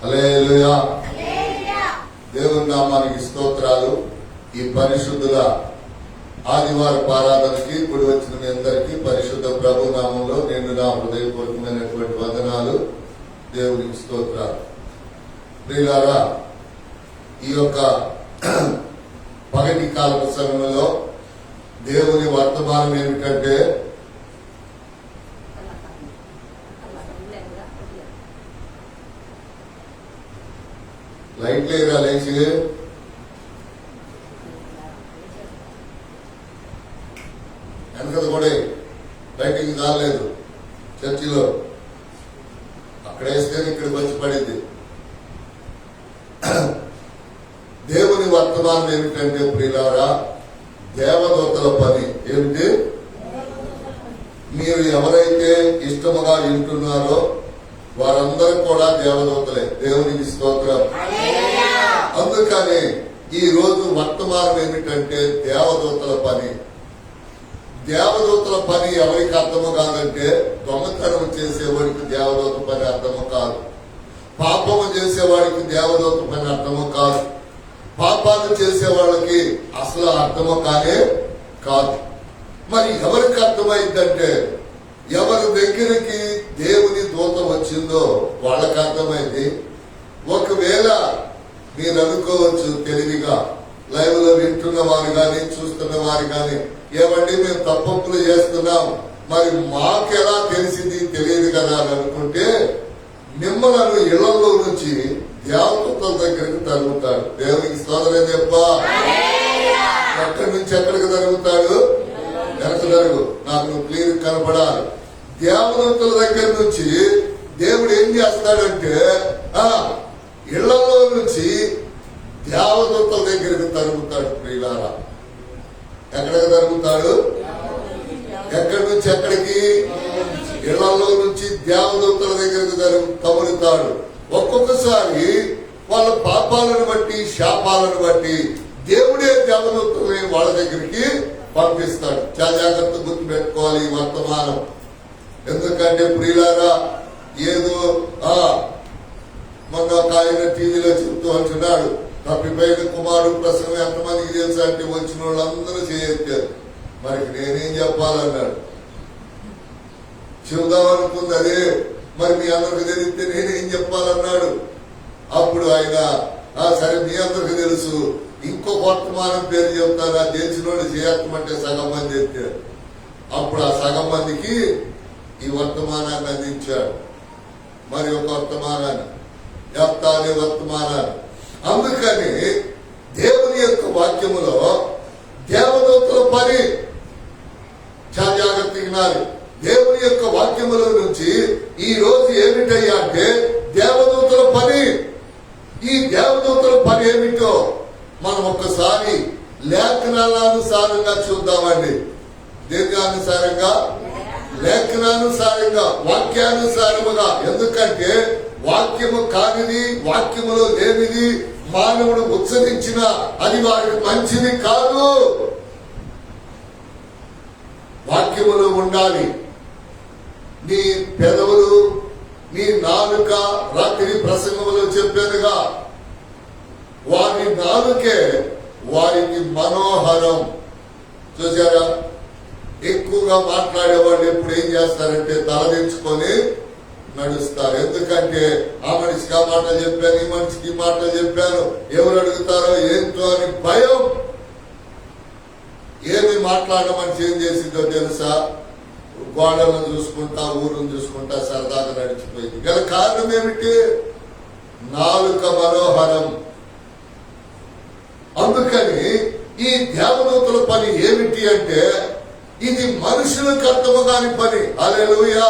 హల్లెలూయా. దేవుని నామానికి స్తోత్రాలు. ఈ పరిశుద్ధుల ఆదివారం ఆరాధనకి ఇప్పుడు వచ్చిన మీ అందరికీ పరిశుద్ధ ప్రభు నామంలో నేను నా హృదయపూర్వకమైనటువంటి వందనాలు. దేవునికి స్తోత్రాలు. ప్రియులారా, ఈ యొక్క పగటి కాల సమయంలో దేవుని వర్తమానం ఏమిటంటే లైట్ లేరా లేచి వెనకది కూడా లైటింగ్ కాలేదు. చర్చిలో అక్కడ వేస్తే ఇక్కడికి వచ్చి పడింది. దేవుని వర్తమానం ఏమిటంటే ప్రియులారా, దేవదూతల పని ఏమిటి? మీరు ఎవరైతే ఇష్టముగా వింటున్నారో వారందరూ కూడా దేవదూతలే. దేవునికి స్తోత్రం. అందుకని ఈ రోజు వర్తమానం ఏమిటంటే దేవదూతల పని. దేవదూతల పని ఎవరికి అర్థము కాదంటే, దొంగతనం చేసేవాడికి దేవదూత పని అర్థము కాదు, పాపము చేసేవాడికి దేవదూత పని అర్థము కాదు, పాపాలు చేసే వాళ్ళకి అసలు అర్థము కానే కాదు. మరి ఎవరికి అర్థమైందంటే, ఎవరి దగ్గరికి దేవుని దూత వచ్చిందో వాళ్ళకి అర్థమైంది. ఒకవేళ మీరు అనుకోవచ్చు తెలివిగా, లైవ్ లో వింటున్న వారు కానీ చూస్తున్న వారు కానీ, ఏమండి మేము తప్పులు చేస్తున్నాం, మరి మాకెలా తెలిసింది తెలియదు కదా అని అనుకుంటే, మిమ్మల్ని ఇళ్లలో నుంచి దేవదూతల దగ్గరికి తరుగుతాడు. దేవునికి స్తోత్రం చెప్ప. ఎక్కడి నుంచి ఎక్కడికి తరుగుతాడు? వెనక జరుగు, నాకు నువ్వు క్లియర్ కనపడాలి. దేవదూతల దగ్గర నుంచి దేవుడు ఏం చేస్తాడంటే, ఇళ్లలో నుంచి దేవదూతల దగ్గరికి తరుగుతాడు. ప్రియులారా, ఎక్కడికి తరుగుతాడు? ఎక్కడి నుంచి ఎక్కడికి? ఇళ్లలో నుంచి దేవదూతల దగ్గరికి తగులుతాడు. ఒక్కొక్కసారి వాళ్ళ పాపాలను బట్టి, శాపాలను బట్టి దేవుడే దేవదూతల్ని వాళ్ళ దగ్గరికి పంపిస్తాడు. చాలా జాగ్రత్త గుర్తు పెట్టుకోవాలి ఈ వర్తమానం. ఎందుకంటే ప్రియులారా, ఏదో మొన్న ఒక ఆయన టీవీలో చెప్తూ అంటున్నాడు, తప్పిపోయిన కుమారుడు ప్రసంగం ఎంతమందికి తెలుసు అంటే వచ్చిన వాళ్ళందరూ చేయొచ్చారు. మరి నేనేం చెప్పాలన్నాడు. చెబుదామనుకుంది అదే, మరి మీ అందరికి తెలిస్తే నేనేం చెప్పాలన్నాడు. అప్పుడు ఆయన సరే మీ అందరికి తెలుసు, ఇంకో వర్తమానం పేరు చెప్తారా, తెలిసినోడు చేయమంటే సగం మంది ఎత్తారు. అప్పుడు ఆ సగం మందికి ఈ వర్తమానాన్ని అందించాడు. మరి ఒక వర్తమానాన్ని చెప్తానే వర్తమానాన్ని. అందుకని దేవుని యొక్క వాక్యములో దేవదూతల పని చాలా జాగ్రత్తగా వినాలి. దేవుని యొక్క వాక్యముల నుంచి ఈ రోజు ఏమిటయ్యా అంటే దేవదూతల పని. ఈ దేవదూతల పని ఏమిటో మనం ఒక్కసారి లేఖనానుసారంగా చూద్దామండి. దీర్ఘానుసారంగా, లేఖనానుసారంగా, వాక్యానుసారముగా. ఎందుకంటే వాక్యము కానిది, వాక్యములో లేనిది మానవుడు ఉచ్చరించిన అది వారికి మంచిది కాదు. వాక్యములు ఉండాలి. నీ పెదవులు, నీ నాలుక, రాత్రి ప్రసంగములో చెప్పానుగా, వారి నాలుకే వారికి మనోహరం. చూసారా, ఎక్కువగా మాట్లాడేవాళ్ళు ఎప్పుడు ఏం చేస్తారంటే తలదించుకొని నడుస్తారు. ఎందుకంటే ఆ మనిషికి ఆ మాటలు చెప్పాను, ఈ మనిషికి ఈ మాటలు చెప్పాను, ఎవరు అడుగుతారో ఏంటో అని భయం. ఏమి మాట్లాడిన మనిషి ఏం చేసిందో తెలుసా? గోడలను చూసుకుంటా, ఊరును చూసుకుంటా సరదాగా నడిచిపోయింది. గల కారణం ఏమిటి? నాలుక మనోహరం. అందుకని ఈ దేవదూతల పని ఏమిటి అంటే, ఇది మనుషులకు అర్థము కాని పని. హల్లెలూయా.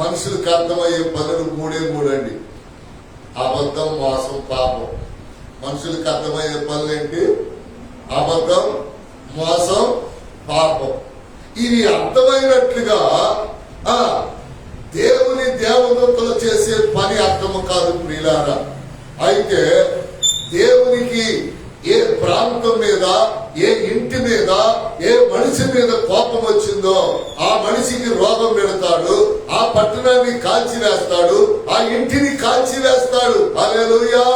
మనుషులకు అర్థమయ్యే పనులు మూడే అండి: అబద్ధం, మోసం, పాపం. మనుషులకు అర్థమయ్యే పనులేంటి? అబద్ధం, మోసం, పాపం. ఇవి అర్థమైనట్లుగా దేవుని దేవదూతలు చేసే పని అర్థము కాదు ప్రియులారా. అయితే దేవునికి ఏ ప్రాంతం మీద, ఏ ఇంటి మీద, ఏ మనిషి మీద కోపం వచ్చిందో ఆ మనిషికి రోగం పెడతాడు, ఆ పట్టణాన్ని కాల్చివేస్తాడు, ఆ ఇంటిని కాల్చివేస్తాడు. హల్లెలూయా.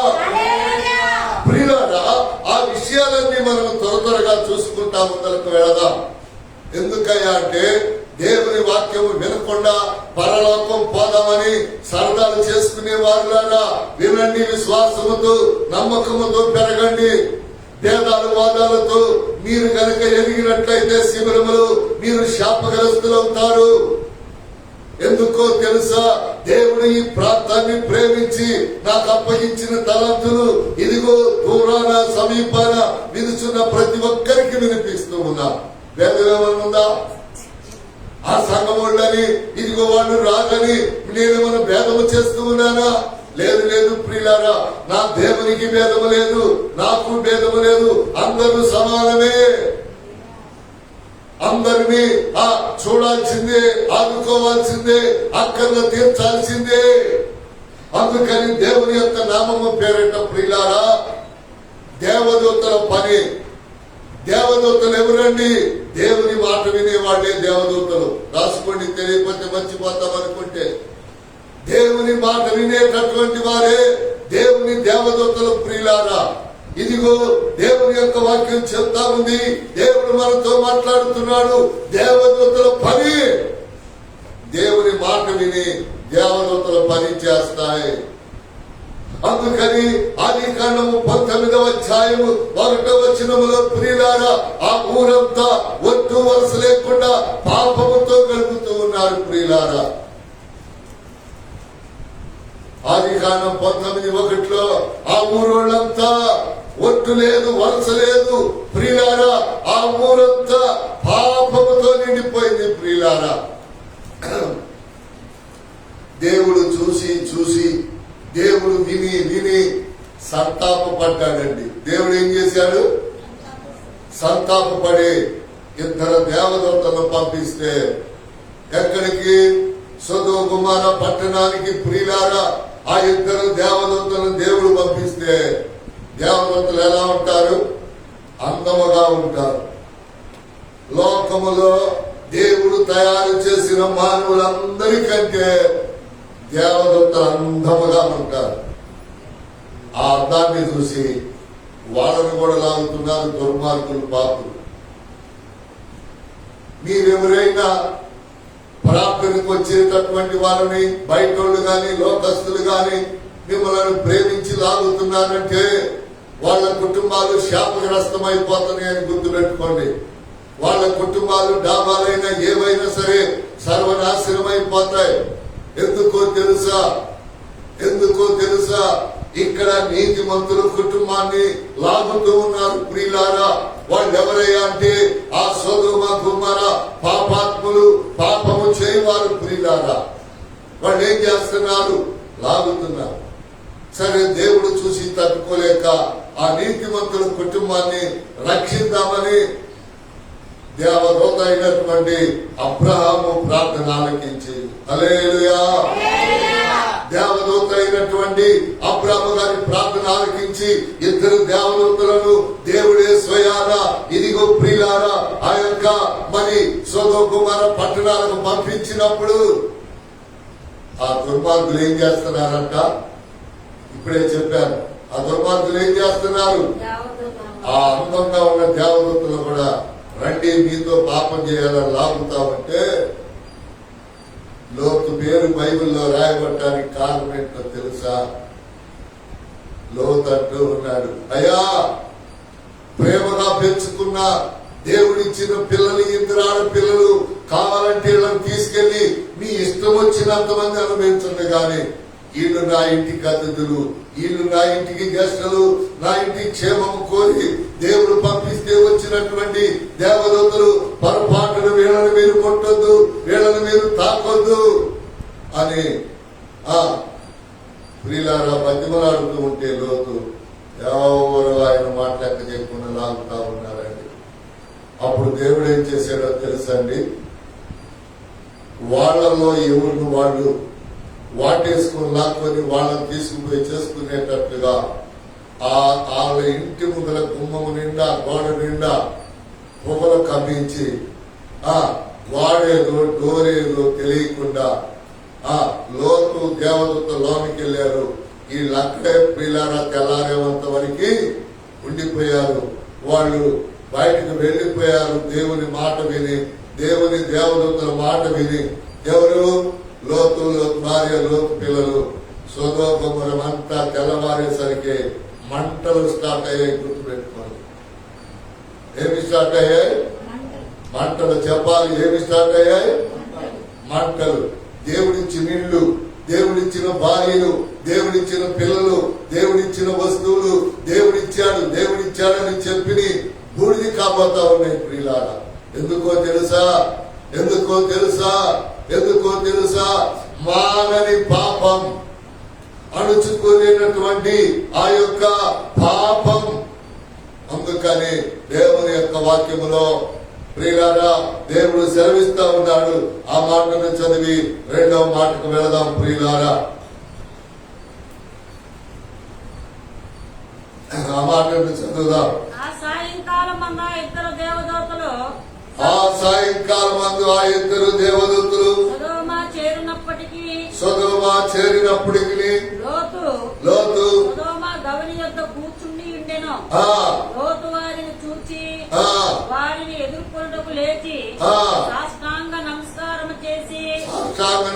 ప్రియులారా, ఆ విషయాలన్నీ మనం త్వరగా చూసుకుంటా ముందరకు వెళదాం. ఎందుకయ్యా అంటే దేవుని వాక్యము వినకుండా పరలోకం పోదామని సరదాలు చేసుకునే వారులారా, వినండి, విశ్వాసముతో నమ్మకముతో పెరగండి. భేదాలు వాదాలతో మీరు గనక ఎదిగినట్లయితే శిబిరములు మీరు శాపగ్రస్తులవుతారు. ఎందుకో తెలుసా? దేవుడు ఈ ప్రాంతాన్ని ప్రేమించి నాకు అప్పగించిన తలంతులు ఇదిగో దూరాన సమీపాన వినుచున్న ప్రతి ఒక్కరికి వినిపిస్తూ ఉన్నా. వేదం ఏమనుందా? ఆ సంఘం వాళ్ళని ఇదిగో వాళ్ళు రాదని నేనేమన్నా భేదము చేస్తూ ఉన్నానా? లేదు లేదు ప్రియులారా, నా దేవునికి భేదము లేదు, నాకు భేదము లేదు. అందరూ సమానమే. అందరినీ చూడాల్సిందే, ఆదుకోవాల్సిందే, అక్కర్లు తీర్చాల్సిందే. అందుకని దేవుని యొక్క నామము పేరిట ప్రియులారా, దేవదూతల పని. దేవదూతలు ఎవరండి? దేవుని మాట వినేవాళ్లే దేవదూతలు. రాసుకోండి, తెలియకపోతే మర్చిపోతాం అనుకుంటే. దేవుని మాట వినేటటువంటి వారే దేవుని దేవదూతలు ప్రియులారా. ఇదిగో దేవుని యొక్క వాక్యం చెప్తా ఉంది, దేవుడు మనతో మాట్లాడుతున్నాడు. దేవదూతల పని, దేవుని మాట విని దేవదూతల పని చేస్తాయి. అందుకని ఆదికాండము 19వ అధ్యాయము 1వ వచనములో ప్రియులారా, ఆ ఊరంతా ఒట్టు వలస లేకుండా పాపముతో గడుపుతూ ఉన్నారు ప్రియులారా. ఆదికాండం 19:1 ఆ ఊరోళ్ళంతా ఒట్టు లేదు, వలస లేదు ప్రియులారా. ఆ ఊరంతా పాపముతో నిండిపోయింది ప్రియులారా. దేవుడు చూసి చూసి, దేవుడు విని విని సంతాపపడ్డాడండి. దేవుడు ఏం చేశాడు? సంతాపపడి 2 దేవదూతలను పంపిస్తే ఎక్కడికి? సొదొమ గొమొర్రా పట్టణానికి ప్రియులారా. ఆ 2 దేవదూతలను దేవుడు పంపిస్తే దేవదూతలు ఎలా ఉంటారు? అందముగా ఉంటారు. లోకములో దేవుడు తయారు చేసిన మానవులందరికంటే దేవదూతలు అందముగా ఉంటారు. ఆ అందాన్ని చూసి వాళ్ళను కూడా లాగుతున్నారు దుర్మార్గులు, పాపులు. మీరెవరైనా ప్రార్థనకు వచ్చేటటువంటి వాళ్ళని, బయటోళ్ళు గాని లోకస్తులు గాని మిమ్మల్ని ప్రేమించి లాగుతున్నారంటే వాళ్ళ కుటుంబాలు శాపగ్రస్తమైపోతున్నాయని గుర్తుపెట్టుకోండి. వాళ్ళ కుటుంబాలు డాబాలైనా ఏవైనా సరే సర్వనాశనమైపోతాయి. ఎందుకో తెలుసా? ఇక్కడ నీతిమంతుల కుటుంబాన్ని లాగుతూ ఉన్నారు ప్రియులారా. వాళ్ళు ఎవరయ్యా అంటే ఆ సొదొమ గొమొర్రా పాపాత్ములు, పాపము చేయవారు ప్రియులారా. వాళ్ళు ఏం చేస్తున్నారు? లాగుతున్నారు. సరే, దేవుడు చూసి తట్టుకోలేక ఆ నీతిమంతుల కుటుంబాన్ని రక్షిద్దామని దేవదూత అయినటువంటి అబ్రహాము ప్రార్థన ఆలకించి, హల్లెలూయా, దేవదూత అయినటువంటి అబ్రహాము గారి ప్రార్థన ఆలకించి 2 దేవదూతలను దేవుడే స్వయాన ఇదిగో ప్రియులారా ఆ యొక్క మరి సొదొమ గొమొర్రా పట్టణాలకు పంపించినప్పుడు ఆ దుర్మార్గులు ఏం చేస్తున్నారంట? ఇప్పుడే చెప్పాను. ఆ దుర్మార్గులు ఏం చేస్తున్నారు? ఆ అందంగా ఉన్న దేవదూతలు కూడా రండి మీతో పాపం చేయాలని లాగుతామంటే లోతు పేరు బైబిల్లో రాయబడటానికి కారణం ఏంటో తెలుసా? లోతు అంటూ ఉన్నాడు, అయ్యా ప్రేమగా పెంచుకున్న దేవుడిచ్చిన పిల్లలు, 2 ఆడపిల్లలు కావాలంటే వీళ్ళని తీసుకెళ్లి మీ ఇష్టం వచ్చినంత మంది అనుభవించండి, కానీ వీళ్ళు నా ఇంటికి అతిథులు, వీళ్ళు నా ఇంటికి గెస్టులు, నా ఇంటికి క్షేమము కోరి దేవుడు పంపిస్తే వచ్చినటువంటి దేవదూతలు పొరపాటును వీళ్ళని మీరు కొట్టొద్దు, వీళ్ళని మీరు తాకొద్దు అని ప్రియులారా బతిమలాడుతూ ఉంటే లోతు ఎవరు ఆయన మాట లెక్క చెప్పకుండా లాగుతా ఉన్నారండి. అప్పుడు దేవుడు ఏం చేశాడో తెలుసండి? వాళ్ళలో ఎవరిని వాళ్ళు వాటేసుకుని లాక్కొని వాళ్ళని తీసుకుపోయి చేసుకునేటట్లుగా వాళ్ళ ఇంటి ముందర గుమ్మము నిండా, గోడ నిండా పొగలు కమ్మించి వాడేదో డోరేదో తెలియకుండా లోతు దేవదూత లోనికి వెళ్ళారు. వీళ్ళక్కడే ప్రియులారా తెల్లారేంత వరకు ఉండిపోయారు. వాళ్ళు బయటకు వెళ్లిపోయారు. దేవుని మాట విని, దేవుని దేవదూతల మాట విని. ఎవరు? లోతు భార్య, లోతు పిల్లలు. సొదొమ గొమొర్రా అంతా తెల్లవారేసరికి మంటలు స్టార్ట్ అయ్యాయి. గుర్తుపెట్టుకోండి, ఏమి స్టార్ట్ అయ్యాయి? మంటలు. చెప్పాలి, ఏమి స్టార్ట్ అయ్యాయి? మంటలు. దేవుడిచ్చిన ఇళ్ళు, దేవుడిచ్చిన భార్యలు, దేవుడిచ్చిన పిల్లలు, దేవుడిచ్చిన వస్తువులు, దేవుడిచ్చాడని చెప్పి బూడిది కాబోతా ఉన్నాయి ప్రియులారా. ఎందుకో తెలుసా? మానని పాపం, అణుచుకోలేనటువంటి ఆ యొక్క పాపం. అందుకని దేవుని యొక్క వాక్యములో ప్రియులారా దేవుడు సెలవిస్తా ఉన్నాడు. ఆ మాటను చదివి రెండవ మాటకు వెళదాం ప్రియులారా. ఆ మాటను చదువుదాం. ఆ సాయంకాలం మందు ఆ ఇద్దరు దేవదూతలు సొదొమ చేరినప్పటికీ లోతు సొదొమ గవని యొద్ద కూర్చుండి ఉండెను. లోతు వారిని చూచి వారిని ఎదుర్కొనుటకు లేచి సాష్టాంగ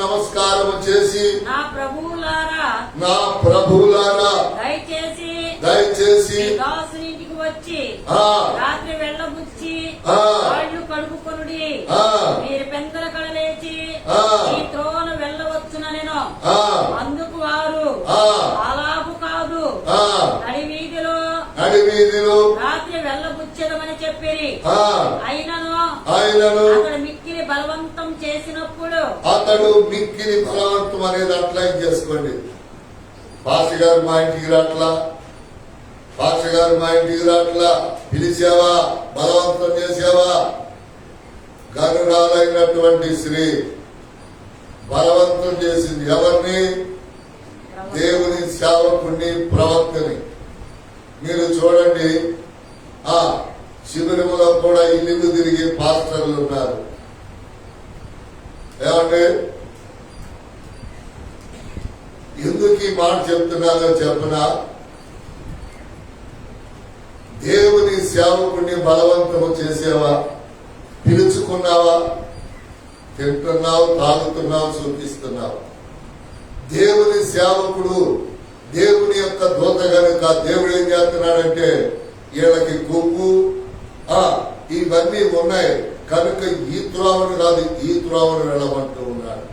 నమస్కారము చేసి నా ప్రభువులారా దయచేసి దాసునింటికి వచ్చి రాత్రి వెళ్ళబుచ్చి వాళ్ళు కడుపుకొనుడి. మీరు పెందల కడలేచి ఈ త్రోవన వెళ్ళవచ్చుననెను. అందుకు వారు అలాగు కాదు, నడివీధిలో రాత్రి వెళ్ళబుచ్చెదమని చెప్పిరి. అయినను అతడు మిక్కిలి బలవంతం చేసినప్పుడు మిక్కిలి బలవంతం అనేది అట్లా చేసుకోండి. పాస్టర్ గారు మా ఇంటికి రాట్లా, పిలిచావా, బలవంతం చేసావా? గనురాలైనటువంటి స్త్రీ బలవంతం చేసింది. ఎవరిని? దేవుని సేవకుని, ప్రవక్తని. మీరు చూడండి, ఆ శిబిరములో కూడా ఇల్లు తిరిగి పాస్టర్లు ఉన్నారు. ఏమంటే ఎందుకు ఈ మాట చెప్తున్నానో చెప్పనా? దేవుని సేవకుని బలవంతము చేసావా? పిలుచుకున్నావా? తింటున్నావు, తాగుతున్నావు, చూపిస్తున్నావు. దేవుని సేవకుడు, దేవుని యొక్క దూత గనుక దేవుడు ఏం చేస్తున్నాడంటే వీళ్ళకి కొవ్వు ఇవన్నీ ఉన్నాయి కనుక ఈ త్రోవను కాదు, ఈ త్రోవను వెళ్ళమంటూ ఉన్నాడు.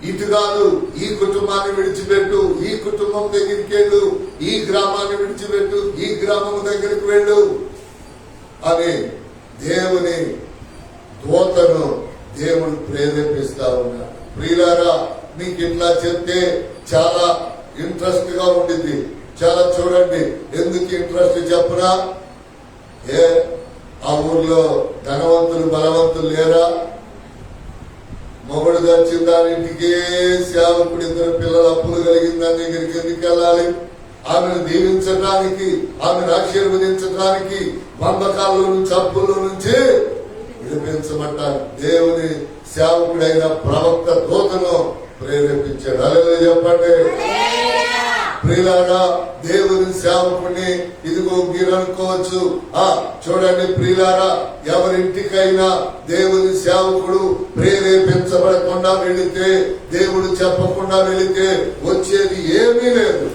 ఇటు కాదు, ఈ కుటుంబాన్ని విడిచిపెట్టు, ఈ కుటుంబం దగ్గరికి వెళ్ళు, ఈ గ్రామాన్ని విడిచిపెట్టు, ఈ గ్రామం దగ్గరికి వెళ్ళు అని దేవుని దూతను దేవుడు ప్రేరేపిస్తా ఉన్నాడు. ప్రియులారా, మీకు ఇట్లా చెప్తే చాలా ఇంట్రెస్ట్ గా ఉండింది. చాలా చూడండి, ఎందుకు ఇంట్రెస్ట్ చెప్పనా? ఆ ఊర్లో ధనవంతులు బలవంతులు లేరా? మొగుడు వచ్చిన దానింటికే సేవకుడు, ఇద్దరు పిల్లల అప్పులు కలిగిన దాని దగ్గరికి ఎందుకు వెళ్ళాలి? ఆమెను దీవించడానికి, ఆమెను ఆశీర్వదించడానికి, బంధకాల్లో నుంచి, అప్పుల్లో నుంచి విడిపించమంటారు. దేవుని సేవకుడైన ప్రవక్త దూతను ప్రేరేపించాడు. హల్లెలూయా చెప్పండి. ప్రియులారా, దేవుని సేవకుని ఇదిగో మీరు అనుకోవచ్చు, చూడండి ప్రియులారా, ఎవరింటికైనా దేవుని సేవకుడు ప్రేరేపించబడకుండా వెళితే, దేవుడు చెప్పకుండా వెళితే వచ్చేది ఏమీ లేదు.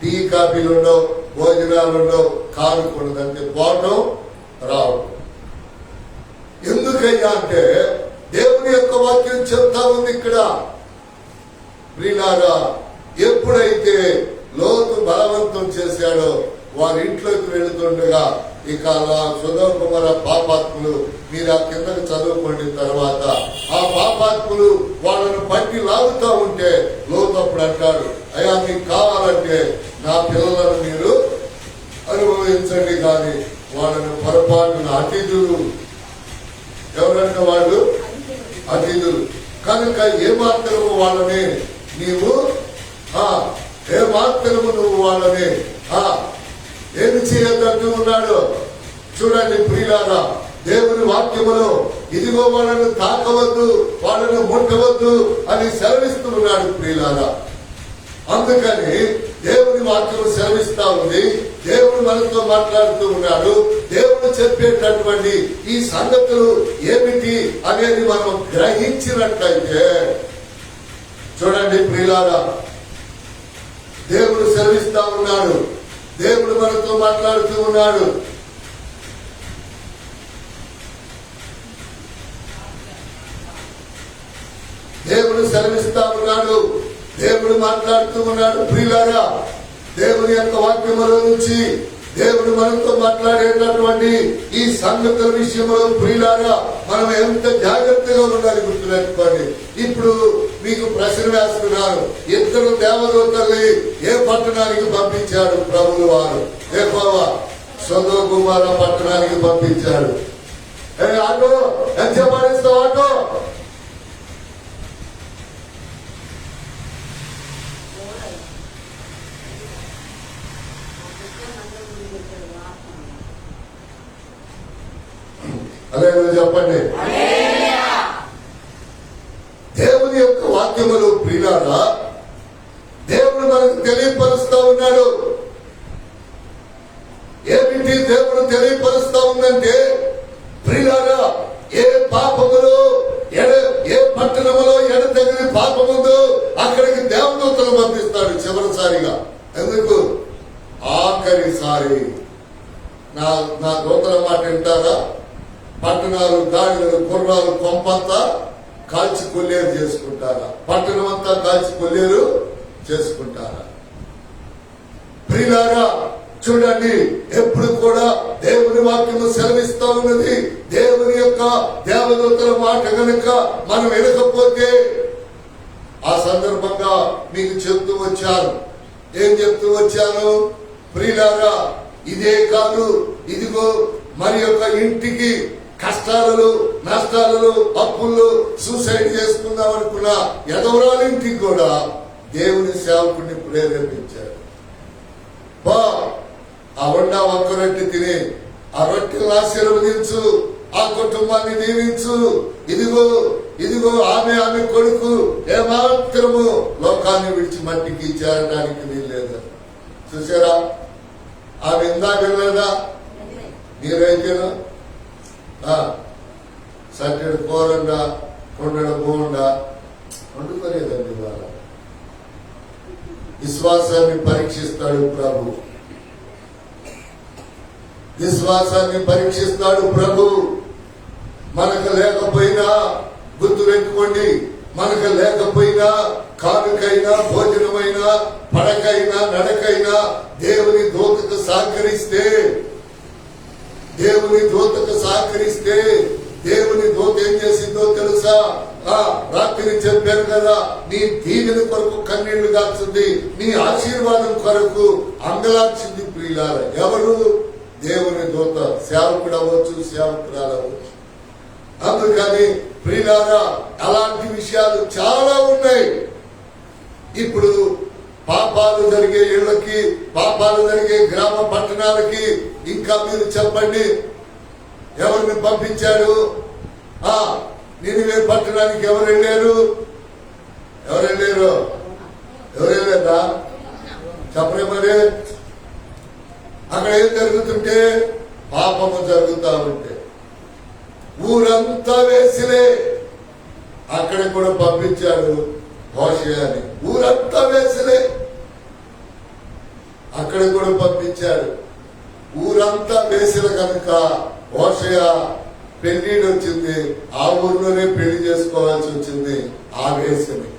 టీ కాఫీలుండవు, భోజనాలుండవు, కానుకుండదంటే పోవటం రావడం. ఎందుకయ్యా అంటే దేవుని యొక్క వాక్యం చెప్తా ఉంది ఇక్కడ. ప్రియులారా, ఎప్పుడైతే లోతు బలవంతం చేశాడో వారి ఇంట్లోకి వెళుతుండగా ఇక అలా సొదొమ గొమొర్రా పాపాత్ములు, మీరు ఆ కిందకి చదువుకోండి. తర్వాత ఆ పాపాత్ములు వాళ్ళను పట్టి లాగుతా ఉంటే లోతు అప్పుడు అంటాడు, అయ్యా మీకు కావాలంటే నా పిల్లలను మీరు అనుభవించండి, కానీ వాళ్ళను పొరపాటున అతిథులు, ఎవరంటే వాళ్ళు అతిథులు కనుక ఏమాత్రము వాళ్ళని నీవు నువ్వు వాళ్ళని ఏమి చేయొద్దంటూ ఉన్నాడు. చూడండి ప్రియులారా, దేవుని వాక్యములో ఇదిగో వాళ్ళను తాకవద్దు, వాళ్ళను ముట్టవద్దు అని సెలవిస్తున్నాడు ప్రియులారా. అందుకని దేవుని వాక్యం సెలవిస్తా ఉంది, దేవుడు మనతో మాట్లాడుతూ ఉన్నాడు. దేవుడు చెప్పేటటువంటి ఈ సంగతులు ఏమిటి అనేది మనం గ్రహించినట్లయితే చూడండి ప్రియులారా, దేవుడు సెలవిస్తా ఉన్నాడు, దేవుడు మనతో మాట్లాడుతూ ఉన్నాడు. దేవుడు సెలవిస్తా ఉన్నాడు, దేవుడు మాట్లాడుతూ ఉన్నాడు. ప్రియులారా, దేవుని యొక్క వాక్యములో నుంచి దేవుడు మనతో మాట్లాడేటటువంటి ఈ సంగతుల విషయంలో ప్రియులారా మనం ఎంత జాగ్రత్తగా ఉండాలి గుర్తుపెట్టుకోండి. ఇప్పుడు మీకు ప్రశ్న వేస్తున్నాను, ఇద్దరు దేవదూతల్ని ఏ పట్టణానికి పంపించాడు ప్రభువు వారు? యెహోవా సొదొమ గొమొర్రా పట్టణానికి పంపించాడు. ఆటో ఎంత పడిస్తావు? ఆటో అదే చెప్పండి. దేవుని యొక్క వాక్యములు ప్రియులారా దేవుడు మనకు తెలియపరుస్తా ఉన్నాడు. ఏమిటి దేవుడు తెలియపరుస్తా ఉందంటే ప్రియులారా, ఏ పాపములో ఏ పట్టణములో ఎడతెగని పాపముందో అక్కడికి దేవదూతలు పంపిస్తాడు చివరిసారిగా. ఎందుకు? ఆఖరిసారి నా దూతల మాట వింటారా? పట్టణాలు, గాడిదలు, గుర్రాలు కొంపంతా కాల్చి కొల్లేరు చేసుకుంటారా? పట్టణం అంతా కాల్చి కొల్లేరు చేసుకుంటారా? ప్రియులారా చూడండి, ఎప్పుడు కూడా దేవుని వాక్యము సెలవిస్తా ఉన్నది. దేవుని యొక్క దేవదూతల మాట కనుక మనం వినకపోతే ఆ సందర్భంగా మీకు చెప్తూ వచ్చాను. ఏం చెప్తూ వచ్చాను? ప్రియులారా, ఇదే కాదు, ఇదిగో మరి యొక్క ఇంటికి కష్టాలలో, నష్టాలలో, అప్పుల్లో సూసైడ్ చేసుకుందాం అనుకున్న ఎదవరాలింటికి కూడా దేవుని సేవకుడిని ప్రేరేపించాడు. ఆ వండా ఒక్క రొట్టె తిని ఆ రొట్టెలను ఆశీర్వదించు, ఆ కుటుంబాన్ని దీవించు. ఇదిగో ఆమె కొడుకు ఏమాత్రము లోకాన్ని విడిచి మట్టికి చేరడానికి వీల్లేదు. చూసారా? ఆమె ఇందా వెళ్ళలేదా? మీరైతేనా సట్టెడు కూరండా, కొండడు బోండా వండుకోలేదండి. ఇవాళ విశ్వాసాన్ని పరీక్షిస్తాడు ప్రభు, విశ్వాసాన్ని పరీక్షిస్తాడు ప్రభు. మనకు లేకపోయినా గుర్తుపెట్టుకోండి, మనకు లేకపోయినా కానుకైనా, భోజనమైనా, పడకైనా, నడకైనా దేవుని దూతకు సహకరిస్తే, దేవుని దూతకు సహకరిస్తే దేవుని దూత ఏం చేసిందో తెలుసా? రాత్రి చెప్పారు కదా, నీ దీవెన కొరకు కన్నీళ్లు దాచుంది, నీ ఆశీర్వాదం కొరకు అంగలార్చింది. ప్రియులారా, ఎవరు? దేవుని దూత. సేవకుడు అవ్వచ్చు, సేవకురాలవచ్చు. అందుకని ప్రియులారా, అలాంటి విషయాలు చాలా ఉన్నాయి. ఇప్పుడు పాపాలు జరిగే ఇళ్లకి, పాపాలు జరిగే గ్రామ పట్టణాలకి ఇంకా మీరు చెప్పండి, ఎవరిని పంపించాడు? నినివే పట్టణానికి ఎవరు వెళ్ళారు? ఎవరు వెళ్ళారా? చెప్పరే మరి. అక్కడ ఏం జరుగుతుంటే పాపము జరుగుతా ఉంటే ఊరంతా వేసిలే. అక్కడ కూడా పంపించాడు హోషేయని. ఊరంతా వేసిలే, అక్కడ కూడా పంపించాడు. ఊరంతా వేసిన కనుక హోషేయ పెళ్లిడు వచ్చింది, ఆ ఊర్లోనే పెళ్లి చేసుకోవాల్సి వచ్చింది ఆ వేసిని.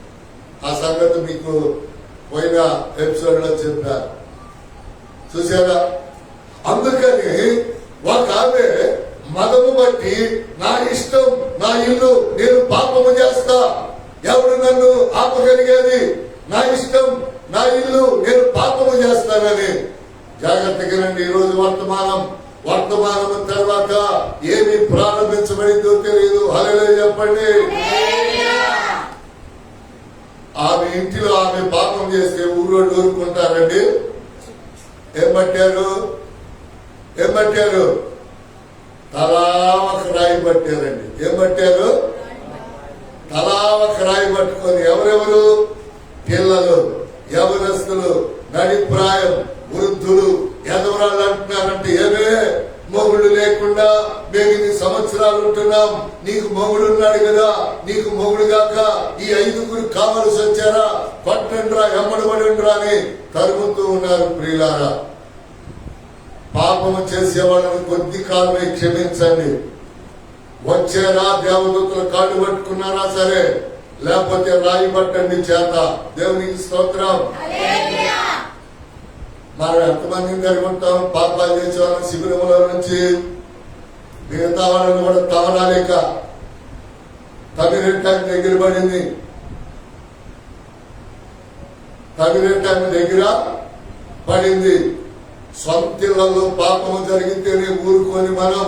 ఆ సంగతి మీకు పోయిన ఎపిసోడ్ లో చెప్పారు, చూసారా? అందుకని ఒక ఆమె మదము బట్టి నా ఇష్టం, నా ఇల్లు, నేను పాపము చేస్తా, ఎవడు నన్ను ఆపగలిగేది? నా ఇష్టం, నా ఇల్లు, నేను పాపము చేస్తానని. జాగ్రత్తగా రండి. ఈరోజు వర్తమానం తర్వాత ఏమి ప్రారంభించబడిందో తెలియదు. హల్లెలూయా చెప్పండి. ఆమె ఇంటిలో ఆమె పాపం చేస్తే ఊరోళ్ళు ఊరుకుంటారండి? ఏం పట్టారు? తలా ఒక రాయి పట్టారండి. ఏం పట్టారు? తలా ఒక రాయి పట్టుకొని ఎవరెవరు? పిల్లలు, యవనస్తులు, నడిప్రాయం, వృద్ధులు, ఎదవరాళ్ళు అంటున్నారంటే ఏమే మొగుడు లేకుండా మేము ఇన్ని సంవత్సరాలు ఉంటున్నాం, నీకు మొగుడు ఉన్నాడు కదా, నీకు మొగుడు గాక ఈ 5గురు కావలసి వచ్చారా, పట్టండ్రా ఎమ్మడబడిండ్రా అని తరుముతూ ఉన్నారు. ప్రియులారా, పాపము చేసే వాళ్ళని కొద్ది కాలమే క్షమించండి. వచ్చారా దేవదూతల కాళ్ళు పట్టుకున్నారా సరే, లేకపోతే రాయి పట్టండి చేత. దేవునికి స్తోత్రం. మనం ఎంతమందిని జరుగుతాం? పాపాలు చేసే వాళ్ళని శిబిరంలో నుంచి మిగతా వాళ్ళని కూడా తవరాలేక తమిరెట్టానికి దగ్గర పడింది. తమిరెట్టానికి దగ్గర పడింది. సొంతిళ్లలో పాపము జరిగితేనే ఊరుకొని మనం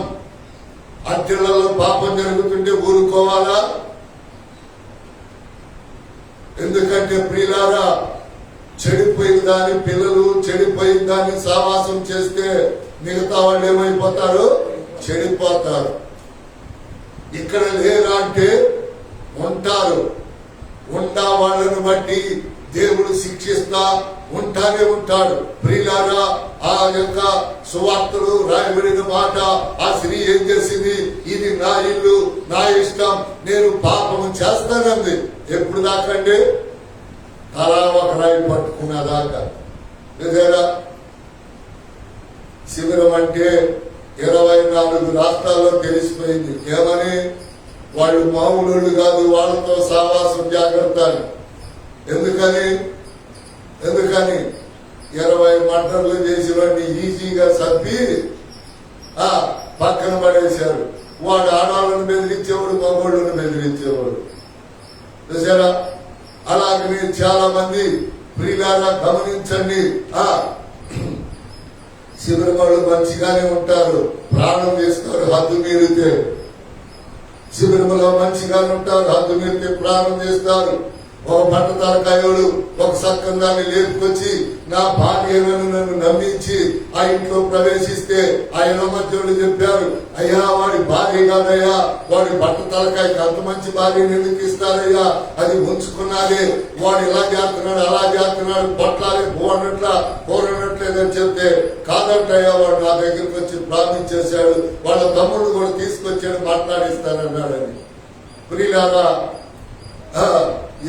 అత్తిళ్లలో పాపం జరుగుతుంటే ఊరుకోవాలా? ఎందుకంటే ప్రియులారా, చెడిపోయిన దాని పిల్లలు చెడిపోయిన దాన్ని సావాసం చేస్తే మిగతా వాళ్ళు ఏమైపోతారు? చెడిపోతారు. ఇక్కడ లేరా అంటే ఉంటారు. ఉండా వాళ్ళను బట్టి దేవుడు శిక్షిస్తా ఉంటానే ఉంటాడు. ప్రియులారా, ఆ యొక్క సువార్తలు రాయబడిన మాట, ఆ స్త్రీ ఏం చేసింది? ఇది నా ఇల్లు, నా ఇష్టం, నేను పాపము చేస్తానంది. ఎప్పుడు దాకండి? తలా ఒక రాయి పట్టుకున్నదాకా. నిజంగా శిబిరం అంటే 24 రాష్ట్రాల్లో తెలిసిపోయింది. ఏమని? వాళ్ళు మామూలు కాదు, వాళ్ళతో సావాసం జాగ్రత్త. ఎందుకని 20 మర్డర్లు చేసి వాడిని ఈజీగా చంపి పక్కన పడేశారు. వాడు ఆడవాళ్ళను బెదిరించేవాడు, మగోళ్ళను బెదిరించేవాడు. చూసారా? అలాగనే చాలా మంది ప్రియులారా గమనించండి. శిబిరం వాళ్ళు మంచిగానే ఉంటారు, ప్రాణం చేస్తారు హద్దు మీరితే. శిబిరంలో మంచిగానే ఉంటారు, హద్దు మీరితే ప్రాణం చేస్తారు. ఒక పట్టతలకాయోడు ఒక సక్కందాన్ని లేపుకొచ్చి నా భార్యను నన్ను నమ్మించి ఆ ఇంట్లో ప్రవేశిస్తే ఆయన మధ్యలో చెప్పారు, అయ్యా వాడి భార్య కాదయ్యా, వాడి పట్టతలకాయకి అంత మంచి భార్యను ఎందుకు ఇస్తారయ్యా, అది ఉంచుకున్నారే, వాడు ఇలా చేస్తున్నాడు అలా చేస్తున్నాడు, పొట్లాలే పోరనట్లేదని చెప్తే కాదంటయ్యా వాడు నా దగ్గరికి వచ్చి ప్రార్థన చేశాడు, వాళ్ళ తమ్ముడు కూడా తీసుకొచ్చాడు మాట్లాడిస్తానన్నాడని. ప్రియులారా,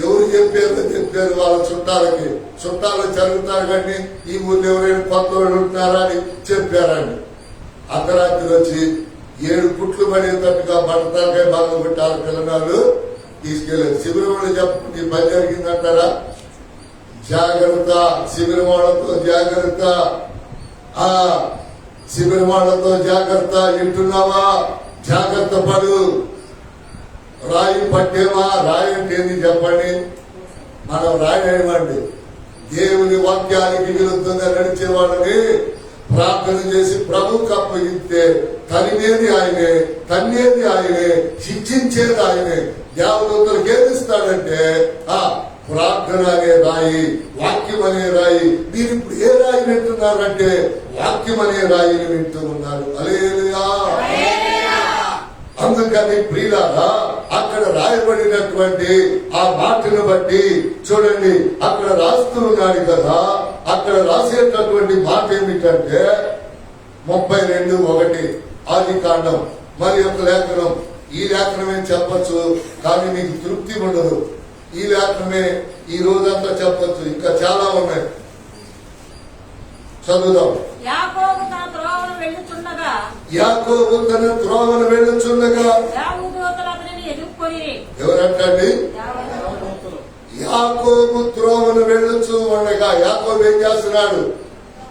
ఎవరు చెప్పారు? వాళ్ళ చుట్టాలు జరుగుతారు కానీ ఈ ఊళ్ళో ఎవరైనా కొత్త వాళ్ళు ఉంటున్నారా అని చెప్పారండి. అర్ధరాత్రి వచ్చి 7 పుట్లు పడేటట్టుగా బట్టతలకాయ బాగా పెట్టాలి పిల్లలు తీసుకెళ్లారు. శిబిరం చెప్పండి పని జరిగిందంటారా? జాగ్రత్త, శిబిరం వాళ్ళతో జాగ్రత్త, శిబిరం వాళ్ళతో జాగ్రత్త. వింటున్నావా? జాగ్రత్త పడు. రాయి పట్టేమా? రాయి అంటే ఏంది చెప్పండి? మనం రాయనివ్వండి. దేవుని వాక్యానికి విరుద్ధంగా నడిచే వాళ్ళని ప్రార్థన చేసి ప్రభువుకు అప్పగిస్తే తరిమేది ఆయనే, తన్నేది ఆయనే, శిక్షించేది ఆయనే. దేవదూతలకు ఏమిస్తాడంటే ప్రార్థన అనే రాయి, వాక్యం అనే రాయి. మీరు ఇప్పుడు ఏ రాయి వింటున్నారంటే వాక్యం అనే రాయిని వింటూ ఉన్నారు. హల్లెలూయా. అందుకని ప్రియులారా, అక్కడ రాయబడినటువంటి ఆ మాటను బట్టి చూడండి, అక్కడ రాస్తూ ఉన్నాడు కదా, అక్కడ రాసేటటువంటి మాట ఏమిటంటే 32:1 ఆదికాండం. మరి యొక్క లేఖనం, ఈ లేఖనమే చెప్పచ్చు కానీ మీకు తృప్తి ఉండదు. ఈ లేఖనమే ఈ రోజంతా చెప్పచ్చు, ఇంకా చాలా ఉన్నాయి. చదువుదాం. యాకోబు తన త్రోవను వెళ్ళుచుండగా ఎవరంటండి? యాకోబు త్రోవను వెళ్ళుచు ఉండగా. యాకోబు ఏం చేస్తున్నాడు?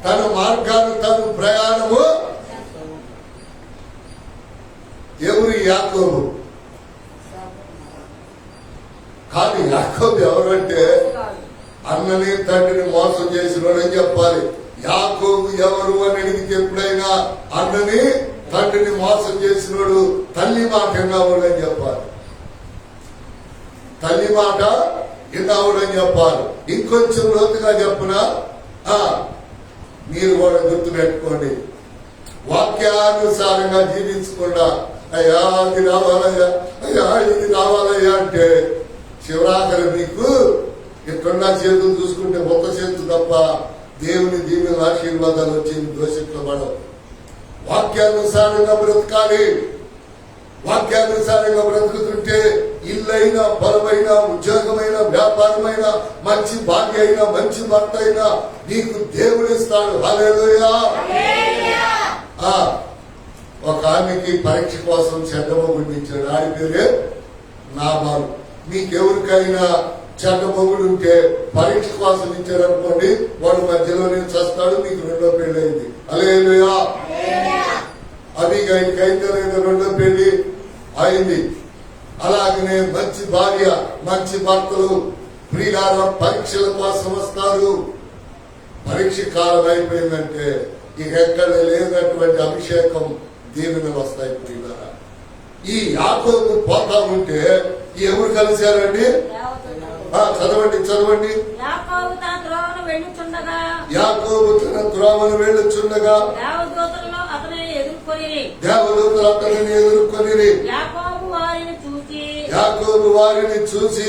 తన మార్గాన్ని తను ప్రయాణము. ఎవరు యాకోబు? కానీ యాకోబు ఎవరంటే అన్నని తండ్రిని మోసం చేసినోడని చెప్పాలి. యాకోబు ఎవరు అని అడిగితే ఎప్పుడైనా అన్నని తండ్రిని మోసం చేసినోడు తల్లి మాట విన్నావుడని చెప్పాలి. తల్లి మాట విన్నావుడని చెప్పాలి. ఇంకొంచెం లోతుగా చెప్పినా మీరు కూడా గుర్తు పెట్టుకోండి. వాక్యానుసారంగా జీవించకుండా అయ్యా అది రావాలయ్యా, అయ్యా ఇది రావాలయ్యా అంటే చివరాఖరి మీకు ఇక్కడున్న చేతులు చూసుకుంటే మొత్త చేతులు తప్ప దేవుని దీవెన ఆశీర్వాదాలు వచ్చి దోషిట్లో పడవు. వాక్యానుసారంగా బ్రతకాలి. వాక్యానుసారంగా బ్రతుకుతుంటే ఇల్లైనా, పొలమైనా, ఉద్యోగమైన, వ్యాపారమైన, మంచి భార్య అయినా, మంచి భర్త అయినా నీకు దేవుడిస్తాడు. హల్లెలూయా. ఒక ఆమెకి పరీక్ష కోసం చెడ్డమొగుడిని ఇచ్చాడు. ఆడి పేరే నాబాలు. మీకెవరికైనా చెడ్డమొగుడు ఉంటే పరీక్ష కోసం ఇచ్చాడు అనుకోండి, వాడు మధ్యలోనే చస్తాడు, మీకు రెండో పెళ్లి అయింది. హల్లెలూయా. అబీగైలుకి అయితే రెండో పెళ్లి అయింది. అలాగనే మంచి భార్య, మంచి భర్తలు ప్రియులారా పరీక్షల కోసం వస్తారు. పరీక్ష కాలం అయిపోయిందంటే ఇక ఎక్కడ లేనటువంటి అభిషేకం దీవెనలు వస్తాయి. ప్రియులారా, ఈ యాకోబు పోతా ఉంటే ఎవరు కలిశారండి? చదవండి. యాకోబు తన త్రోవను వెళ్ళుచుండగా దేవదూతలు అతనిని ఎదుర్కొని యాకోబు వారిని చూసి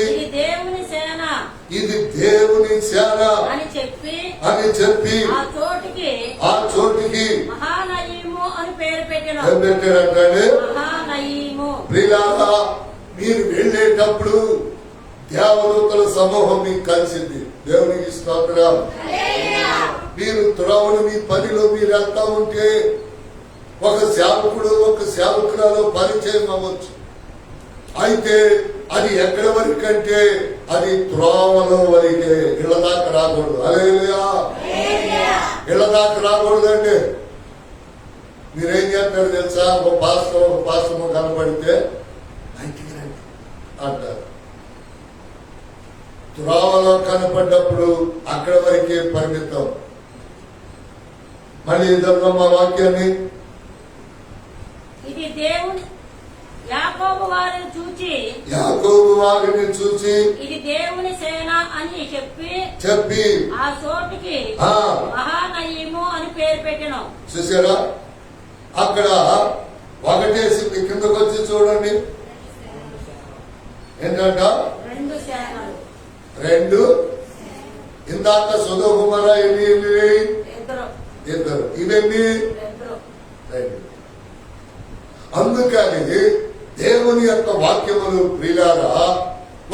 ఇది దేవుని సేన అని చెప్పి ఆ చోటికి మహానయీము అని పేరు పెట్టాడంటే ప్రియులారా, మీరు వెళ్ళేటప్పుడు దేవదూతల సమూహం మీకు కలిసింది. దేవునికి స్తోత్రం. మీరు త్రోవను మీ పనిలో మీరు వెళ్తా ఉంటే ఒక సేవకుడు, ఒక సేవకురాలు పరిచయం అవ్వచ్చు. అయితే అది ఎక్కడ వరకు అంటే అది త్రోవలో వరకే, ఇళ్ల దాకా రాకూడదు. హల్లెలూయా. ఇళ్ల దాకా రాకూడదండి. మీరేం చేస్తారు తెలుసా? ఒక పాస్టర్ కనపడితే ఇంటికి రండి అంటారు. త్రోవలో కనపడ్డప్పుడు అక్కడ వరకే పరిమితం. మళ్ళీ మా వాక్యాన్ని ఇది దేవుని యాకోబు వారిని చూచి ఇది దేవుని సేన అని చెప్పి ఆ చోటికి మహానయీము అని పేరు పెట్టాను. చూసారా? అక్కడ ఒకటేసి కిందకు వచ్చి చూడండి. ఏంటంట? రెండు. ఇందాక సుధోకుమార ఎన్ని? ఇద్దరు. ఇవన్నీ రెండు. అందుకని దేవుని యొక్క వాక్యములు ప్రియులారా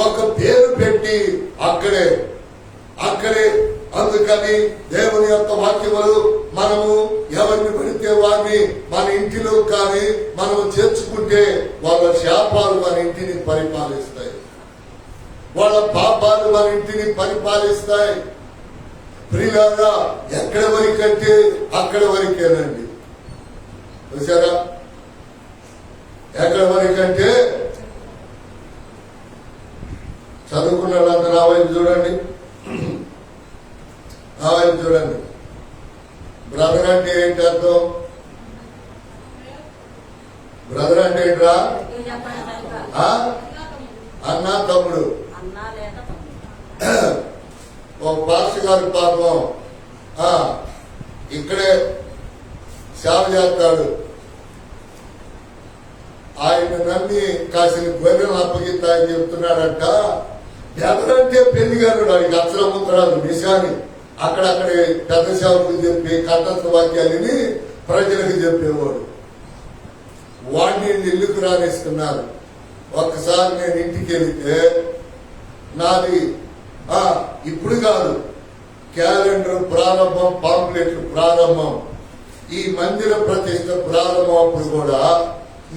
ఒక పేరు పెట్టి అక్కడే అందుకని దేవుని యొక్క వాక్యములు మనము ఎవరిని పడితే వారిని మన ఇంటిలో కానీ మనము చేర్చుకుంటే వాళ్ళ శాపాలు మన ఇంటిని పరిపాలిస్తాయి, వాళ్ళ పాపాలు మన ఇంటిని పరిపాలిస్తాయి. ప్రియులారా, ఎక్కడి వరకంటే అక్కడి వరకేనండి. చూసారా? ఎక్కడి వరకంటే చదువుకున్న వాళ్ళంతా నా వైపు చూడండి. బ్రదర్ అంటే ఏంటి అర్థం? బ్రదర్ అంటే ఏంట్రా? అన్నా తమ్ముడు. ఓ పాస్టర్ గారు పాపం ఇక్కడే సేవ చేస్తాడు. ఆయన నమ్మి కాసిన గొర్రెలు అప్పగిస్తాయని చెప్తున్నాడంట. ఎవరంటే పెళ్లి గారు వాడికి అక్షరముద్రాలు నిశాని అక్కడక్కడే పెద్ద సేవకులు చెప్పి కంఠస్థ వాక్యాలని ప్రజలకు చెప్పేవాడు. వాడిని ఇల్లుకు రానిస్తున్నారు. ఒక్కసారి నేను ఇంటికి వెళితే నాది ఇప్పుడు కాదు, క్యాలెండర్ ప్రారంభం, పాంప్లెట్లు ప్రారంభం, ఈ మందిర ప్రతిష్ట ప్రారంభం అప్పుడు కూడా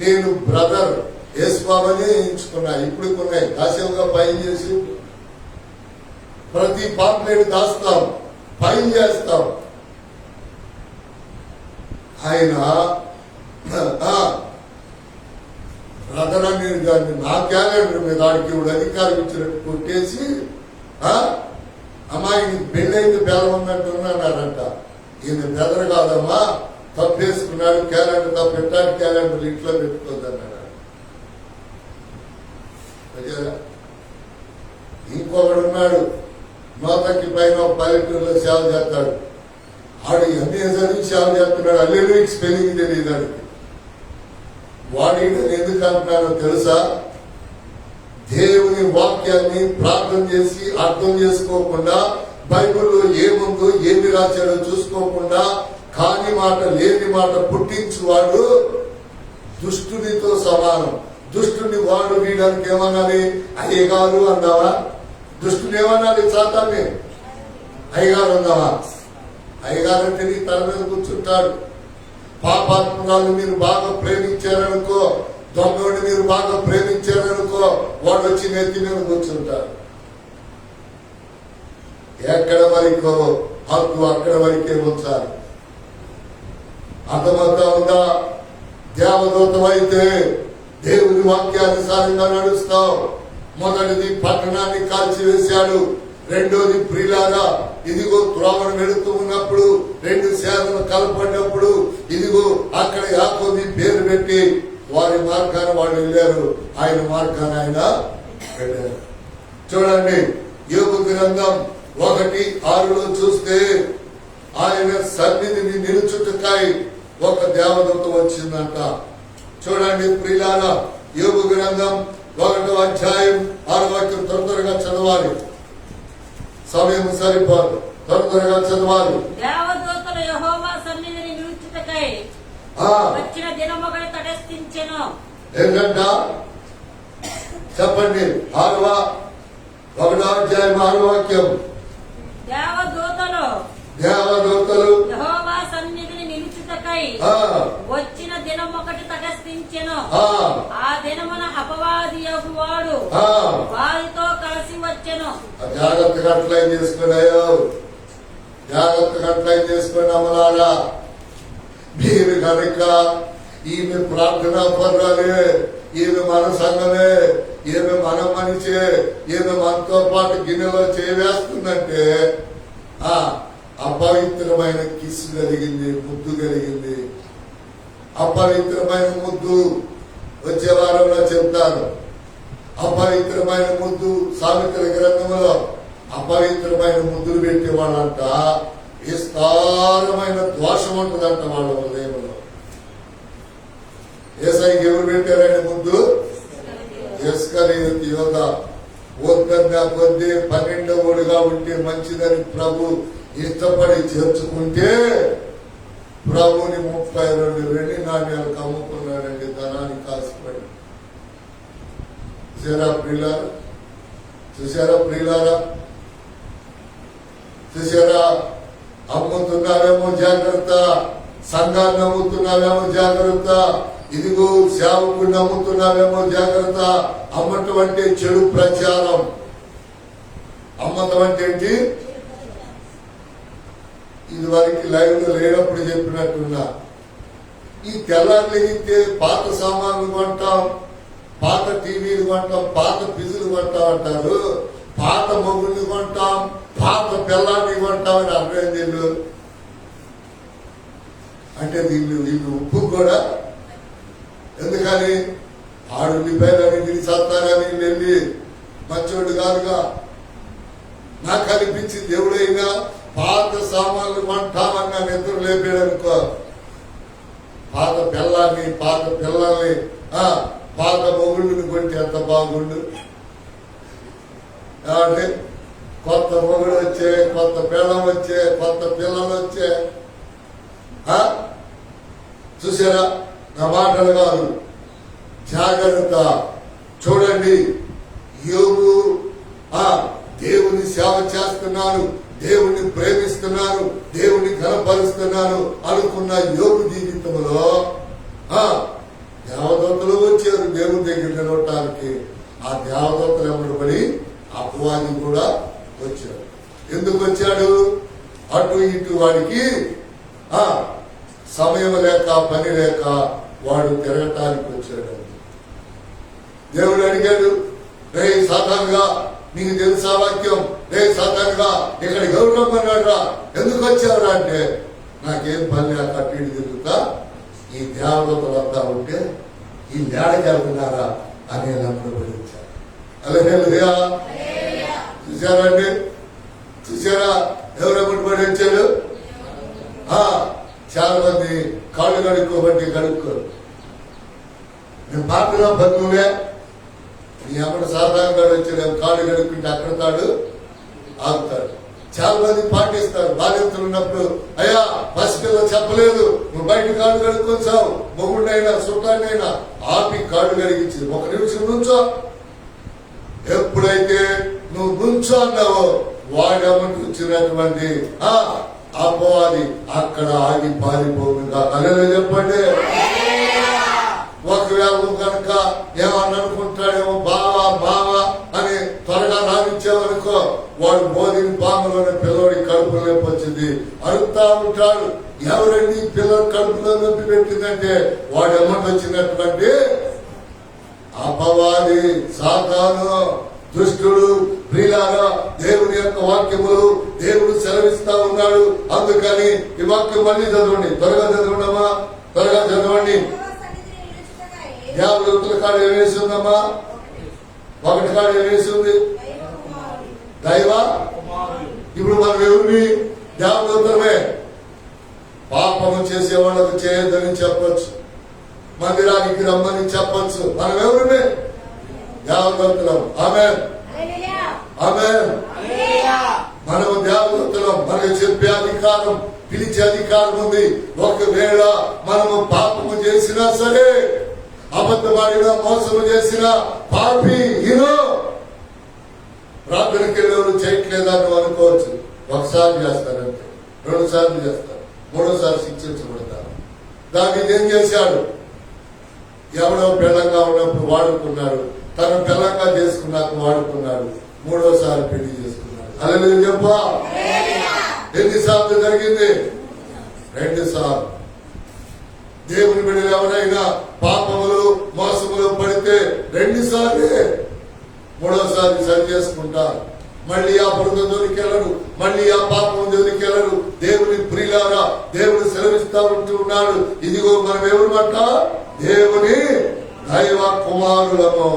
నేను బ్రదర్ యేసుబాబునే ఎంచుకున్నా. ఇప్పుడు ఉన్నాయి దాసేవుగా పైన చేసి ప్రతి పాంప్లెట్ దాస్తాం, పైన చేస్తాం. ఆయన బ్రదర్ అని దాన్ని నా క్యాలెండర్ మీద ఆడికి ఇప్పుడు అధికారం ఇచ్చినట్టు కొట్టేసి అమ్మాయికి పెళ్ళైంది బెల్లమన్నట్టున్నాడంట. ఈయన బెదర్ కాదమ్మా, తప్పేసుకున్నాడు, క్యాలెండర్ తప్పెట్టాడు, క్యాలెండర్ ఇంట్లో పెట్టుకోద్దన్నాడు. ఇంకొకడు ఉన్నాడు, నోతకి పైన పల్లెటూరులో సేవ చేస్తాడు. ఆడు అన్ని చదివి సేవ చేస్తున్నాడు, అల్లెలు స్పెల్లింగ్ తెలియదు ఆడికి. వాడి ఎందుకు అంటున్నానో తెలుసా? దేవుని వాక్యాన్ని ప్రార్థన చేసి అర్థం చేసుకోకుండా, బైబిల్లో ఏముందో ఏమి రాశాడో చూసుకోకుండా, కాని మాట లేని మాట పుట్టించువాడు దుష్టునితో సమానం. దుష్టుని వాడు వీడానికి ఏమనాలి? అయ్యగారు అన్నావా? దుష్టుని ఏమనాలి? సాతాన్ని అయ్యగారు అన్నావా? అయ్యగారు అంటే నీ తల మీద కూర్చుంటాడు. పాపాత్మరాలు మీరు బాగా ప్రేమించారనుకో, దొంగని మీరు బాగా ప్రేమించారనుకో, వాడు వచ్చి నెత్తి మీద కూర్చుంటాడు. ఎక్కడ వరకో హక్కు అక్కడ వరకే ఉంచాలి. అర్థమవుతా ఉందా? దేవదూతమైతే దేవుని వాక్యానుసారంగా నడుస్తావు. మొదటిది పట్టణాన్ని కాల్చివేశాడు. రెండోది ప్రియులారా, ఇదిగో త్రోవను వెళుతూ ఉన్నప్పుడు రెండు సేనలు కలపడినప్పుడు ఇదిగో అక్కడ యాకోబు పేరు పెట్టి వారి మార్గాన్ని వాళ్ళు వెళ్ళారు, ఆయన మార్గాన్ని ఆయన వెళ్ళారు. చూడండి, యోబు గ్రంథం 1:6 చూస్తే ఆయన సన్నిధిని నిలుచుటకై ఒక దేవదూత వచ్చిందంట. చూడండి ప్రియులారా, యోబు గ్రంథం 1వ అధ్యాయం 6వ వాక్యం త్వరగా చదవాలి, సమయం సరిపోదు, త్వరగా చదవాలి. దేవదూతలు యెహోవా సన్నిధిని నిలుచుటకై వచ్చిన దినమొకటి తటస్థించెను. ఏంటంట చెప్పండి? 1వ అధ్యాయం 6వ వాక్యం. దేవదూతలు యెహోవా సన్నిధిని నిలుచుటకై వచ్చిన దినమొకటి తటస్థించెను. ఆ దినమున అపవాది యొగువాడు వారితో కలిసి వచ్చెను. జాగ్రత్తగా అట్లయిన్ చేసుకున్నాయో, జాగ్రత్తగా అట్లయిన్ చేసుకుని అమలారా. మీరు కనుక ఈమె ప్రార్థనా పర్వాలే, ఈమె మన సంఘమే, ఈమె మన మనిషే, ఈమె మనతో పాటు గిన్నెలో చేవేస్తుందంటే అపవిత్రమైన కిస్సు కలిగింది, ముద్దు కలిగింది. అపవిత్రమైన ముద్దు వచ్చే వారంలో చెప్తాను. అపవిత్రమైన ముద్దు సామెతల గ్రంథంలో అపవిత్రమైన ముద్దులు పెట్టే వాళ్ళంట విస్తారమైన దోషం ఉంటుందంట వాళ్ళ హృదయంలో. యేసయ్యకి ఎవరు పెట్టారని ముద్దు? ఇస్కరియోతు యోధ. వద్దన్న కొద్ది 12వ ఉంటే మంచిదని ప్రభు ఇష్టపడి చేర్చుకుంటే ప్రభుని 32 వెండి నాణ్యాలకు అమ్ముకున్నాడండి, ధనానికి ఆశపడి. చూసారా ప్రియులారా? చూసారా? అమ్ముతున్నావేమో జాగ్రత్త, సంఘాన్ని అమ్ముతున్నావేమో జాగ్రత్త, ఇదిగో సేవకుడిని అమ్ముతున్నావేమో జాగ్రత్త. అమ్మటం అంటే చెడు ప్రచారం. అమ్మటం అంటే ఏంటి? ఇది వారికి లైవ్ లో లేనప్పుడు చెప్పినట్టున్నా, ఈ తెల్లారు లేగితే పాత సామాన్లు కొంటాం, పాత టీవీలు కొంటాం, పాత ఫిజులు కొంటాం అంటారు, పాత మొగుల్ని కొంటాం, పాత పిల్లాన్ని కొంటాం అని అర్థం వీళ్ళు. అంటే వీళ్ళు ఉప్పు కూడా ఎందుకని ఆడు ఉల్లిపాయలని వీళ్ళు సత్తారని వెళ్ళి మంచోడు కాదుగా. నాకు అనిపించింది దేవుడైనా పాత సామాన్లు కొంటామన్నా నిద్ర లేపాడనుకో, పాత పిల్లాన్ని, పాత పిల్లల్ని, పాత మొగుళ్ళని కొంటే ఎంత బాగుండు. కాబట్టి కొత్త మొగుడు వచ్చే, కొత్త పిల్లం వచ్చే, కొత్త పిల్లలు వచ్చే. చూసారా? నా మాటలు కాదు, జాగ్రత్త. చూడండి, యోబు దేవుని సేవ చేస్తున్నాను, దేవుణ్ణి ప్రేమిస్తున్నాను, దేవుణ్ణి ఘనపరుస్తున్నాను అనుకున్న యోబు జీవితంలో దేవదూతలు వచ్చారు దేవుని దగ్గర నిలవటానికి. ఆ దేవదూతలు ఎవరు పడి అపవాది కూడా వచ్చాడు. ఎందుకు వచ్చాడు? అటు ఇటు వాడికి సమయం లేక, పని లేక వాడు తిరగటానికి వచ్చాడు. దేవుడు అడిగాడు, రే సాతానుగా, నీకు తెలుసా వాక్యం? రే సాతానుగా, ఇక్కడ గౌరవం అన్నాడు, ఎందుకు వచ్చావురా అంటే, నాకేం పని లేక అటు తిరుగుతా ఈ దేవదూతలంతా ఉంటే ఈ లేడకి వెళ్తున్నారా అని నమ్మడం వచ్చారు. అలహేలుయా. చూసారండి? చూసారా? ఎవరెప్పుడు పడి వచ్చాడు? చాలా మంది కాళ్ళు కడుక్కోబట్టి కడుక్కోరు. నేను పాటలో బంధువులే నీ అమ్మడు సాధారణంగా వచ్చి కాళ్ళు కడుక్కుంటే అక్కడ తాడు ఆగుతాడు. చాలా మంది పాటిస్తారు. బాధ్యతలు ఉన్నప్పుడు అయ్యా పసిపిల్ల చెప్పలేదు నువ్వు బయట కాళ్ళు కడుక్కొచ్చావు, మొగుడినైనా చుట్టాన్నైనా ఆపి కాళ్ళు కడిగించి 1 నిమిషం నుంచో. ఎప్పుడైతే నువ్వు నుంచో అన్నావో వాడమ్మటి వచ్చినటువంటి అపవాది అక్కడ ఆగి పారిపోగా. అలాగే చెప్పండి. ఒకవేళ కనుక ఏమన్నా అనుకుంటాడేమో బావా బావా అని త్వరగా రానిచ్చావనుకో, వాడు బోధిని పాములోనే పిల్లవాడి కడుపులో నొప్పి వచ్చింది అరుపుతా ఉంటాడు. ఎవరండి పిల్లలు కడుపులో నొప్పి పెట్టిందంటే వాడు ఎమ్మటి వచ్చినటువంటి అపవాది, సాతాను, దుష్టుడు. ప్రియులారా, దేవుని యొక్క వాక్యములు దేవుడు సెలవిస్తా ఉన్నాడు. అందుకని ఈ వాక్యం మళ్ళీ చదవండి, త్వరగా చదవండమ్మా, త్వరగా చదవండి. దేవదూతల కాడ ఏమేసి ఉందమ్మా? 1 కాడ ఏమేసి ఉంది? దైవ. ఇప్పుడు మనం ఎవరిని? దేవదూతలమే. పాపము చేసే వాళ్ళకు చేయొద్దని చెప్పొచ్చు, మందిరానికి రమ్మని చెప్పొచ్చు. మనం ఎవరిని? దేవదూతలం. ఆమేన్, ఆమేన్. మనము దేవదూతలం. మనకు చెప్పే అధికారం, పిలిచే అధికారం ఉంది. ఒకవేళ మనము పాపము చేసినా సరే, అబద్ధమాడినా మోసము చేసిన పాపి ఈయనో ప్రార్థనకి వెళ్ళేవారు చేయట్లేదా నువ్వు అనుకోవచ్చు. 1 సారి చేస్తారంటే, 2 సార్లు చేస్తారు, 3వ సారి శిక్షించబడతారు. దాన్ని ఏం చేశాడు? ఎవడో పెళ్ళంగా ఉన్నప్పుడు వాడుకున్నాడు, తను పెళ్ళంగా చేసుకున్నాక వాడుకున్నాడు, 3వ సారి పెళ్లి చేసుకున్నాడు. అలా చెప్పా. ఎన్నిసార్లు జరిగింది? 2 సార్లు. దేవుని బిడ్డలు ఎవరైనా పాపములు మోసములు పడితే 2 సార్లే, 3వ సారి సరి చేసుకుంటారు. మళ్ళీ ఆ పొరుగు జోలికి వెళ్ళరు, మళ్ళీ ఆ పాపం జోలికి వెళ్ళరు. దేవుని ప్రియులారా, దేవుడు సెలవిస్తా ఉంటూ ఉన్నాడు, ఇదిగో మనం ఎవరు మాట? దేవుని దైవ కుమారులము.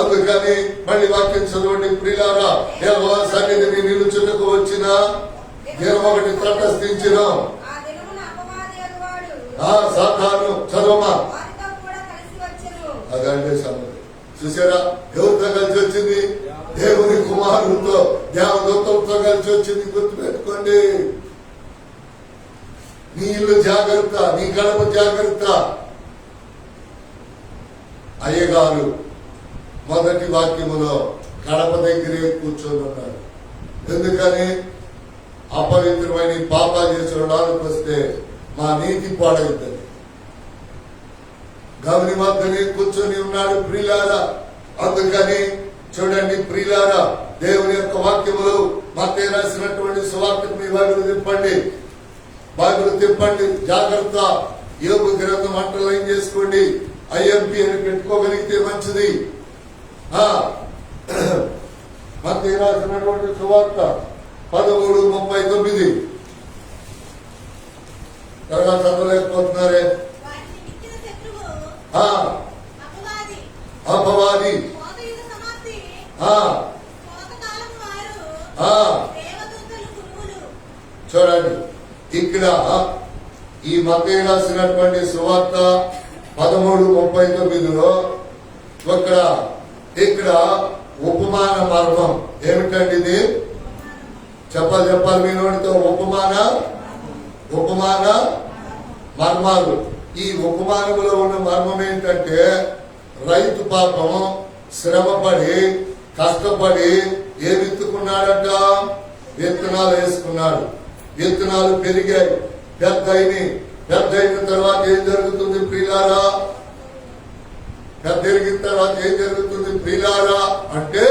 అందుకని మళ్ళీ వాక్యం చదవండి ప్రియులారా. యెహోవా సన్నిధిని నిలుచుటకు వచ్చిన 1 తటస్థించిన సాతాను. చదవమా. అదంటే సంగతి. చూసారా, ఎవరితో కలిసి వచ్చింది? దేవుని కుమారులతో, దేవదూతలతో కలిసి వచ్చింది. గుర్తుపెట్టుకోండి. నీ ఇల్లు జాగ్రత్త, నీ గడప జాగ్రత్త. అయ్యగారు మొదటి వాక్యములో గడప దగ్గరే కూర్చొని ఉన్నారు. ఎందుకని? అపవిత్రమైన పాపాలు చేసిన వాళ్ళకి వస్తే మా నీతి పాడవుతుంది. గమని మధ్యనే కూర్చొని ఉన్నాడు ప్రియులారా. అందుకని చూడండి ప్రియులారా, దేవుని యొక్క వాక్యములు మత్తయి రాసినటువంటి సువార్తకు మీ బైబిల్ తిప్పండి, బైబిల్ తిప్పండి జాగ్రత్త. యోబు గ్రంథం అంటర్లైన్ చేసుకోండి, IMP అని పెట్టుకోగలిగితే మంచిది. మత్తయి రాసినటువంటి సువార్త 13:39. త్వరగా చదవలేకపోతున్నారే. అపవాది. చూడండి ఇక్కడ ఈ మత్తయి రాసినటువంటి సువార్త 13:39లో ఇక్కడ ఉపమాన మర్మం ఏమిటండి ఇది? చెప్పాలి మీ నోటితో. ఉపమాన మర్మాలు. ఈ ఉపమానములో ఉన్న మర్మం ఏంటంటే, రైతు పాపం శ్రమపడి కష్టపడి ఏ విత్తుకున్నాడట? విత్తనాలు వేసుకున్నాడు. విత్తనాలు పెరిగాయి, పెద్దయిన తర్వాత ఏం జరుగుతుంది ప్రియులారా? పెద్దరిగిన తర్వాత ఏం జరుగుతుంది ప్రియులారా అంటే,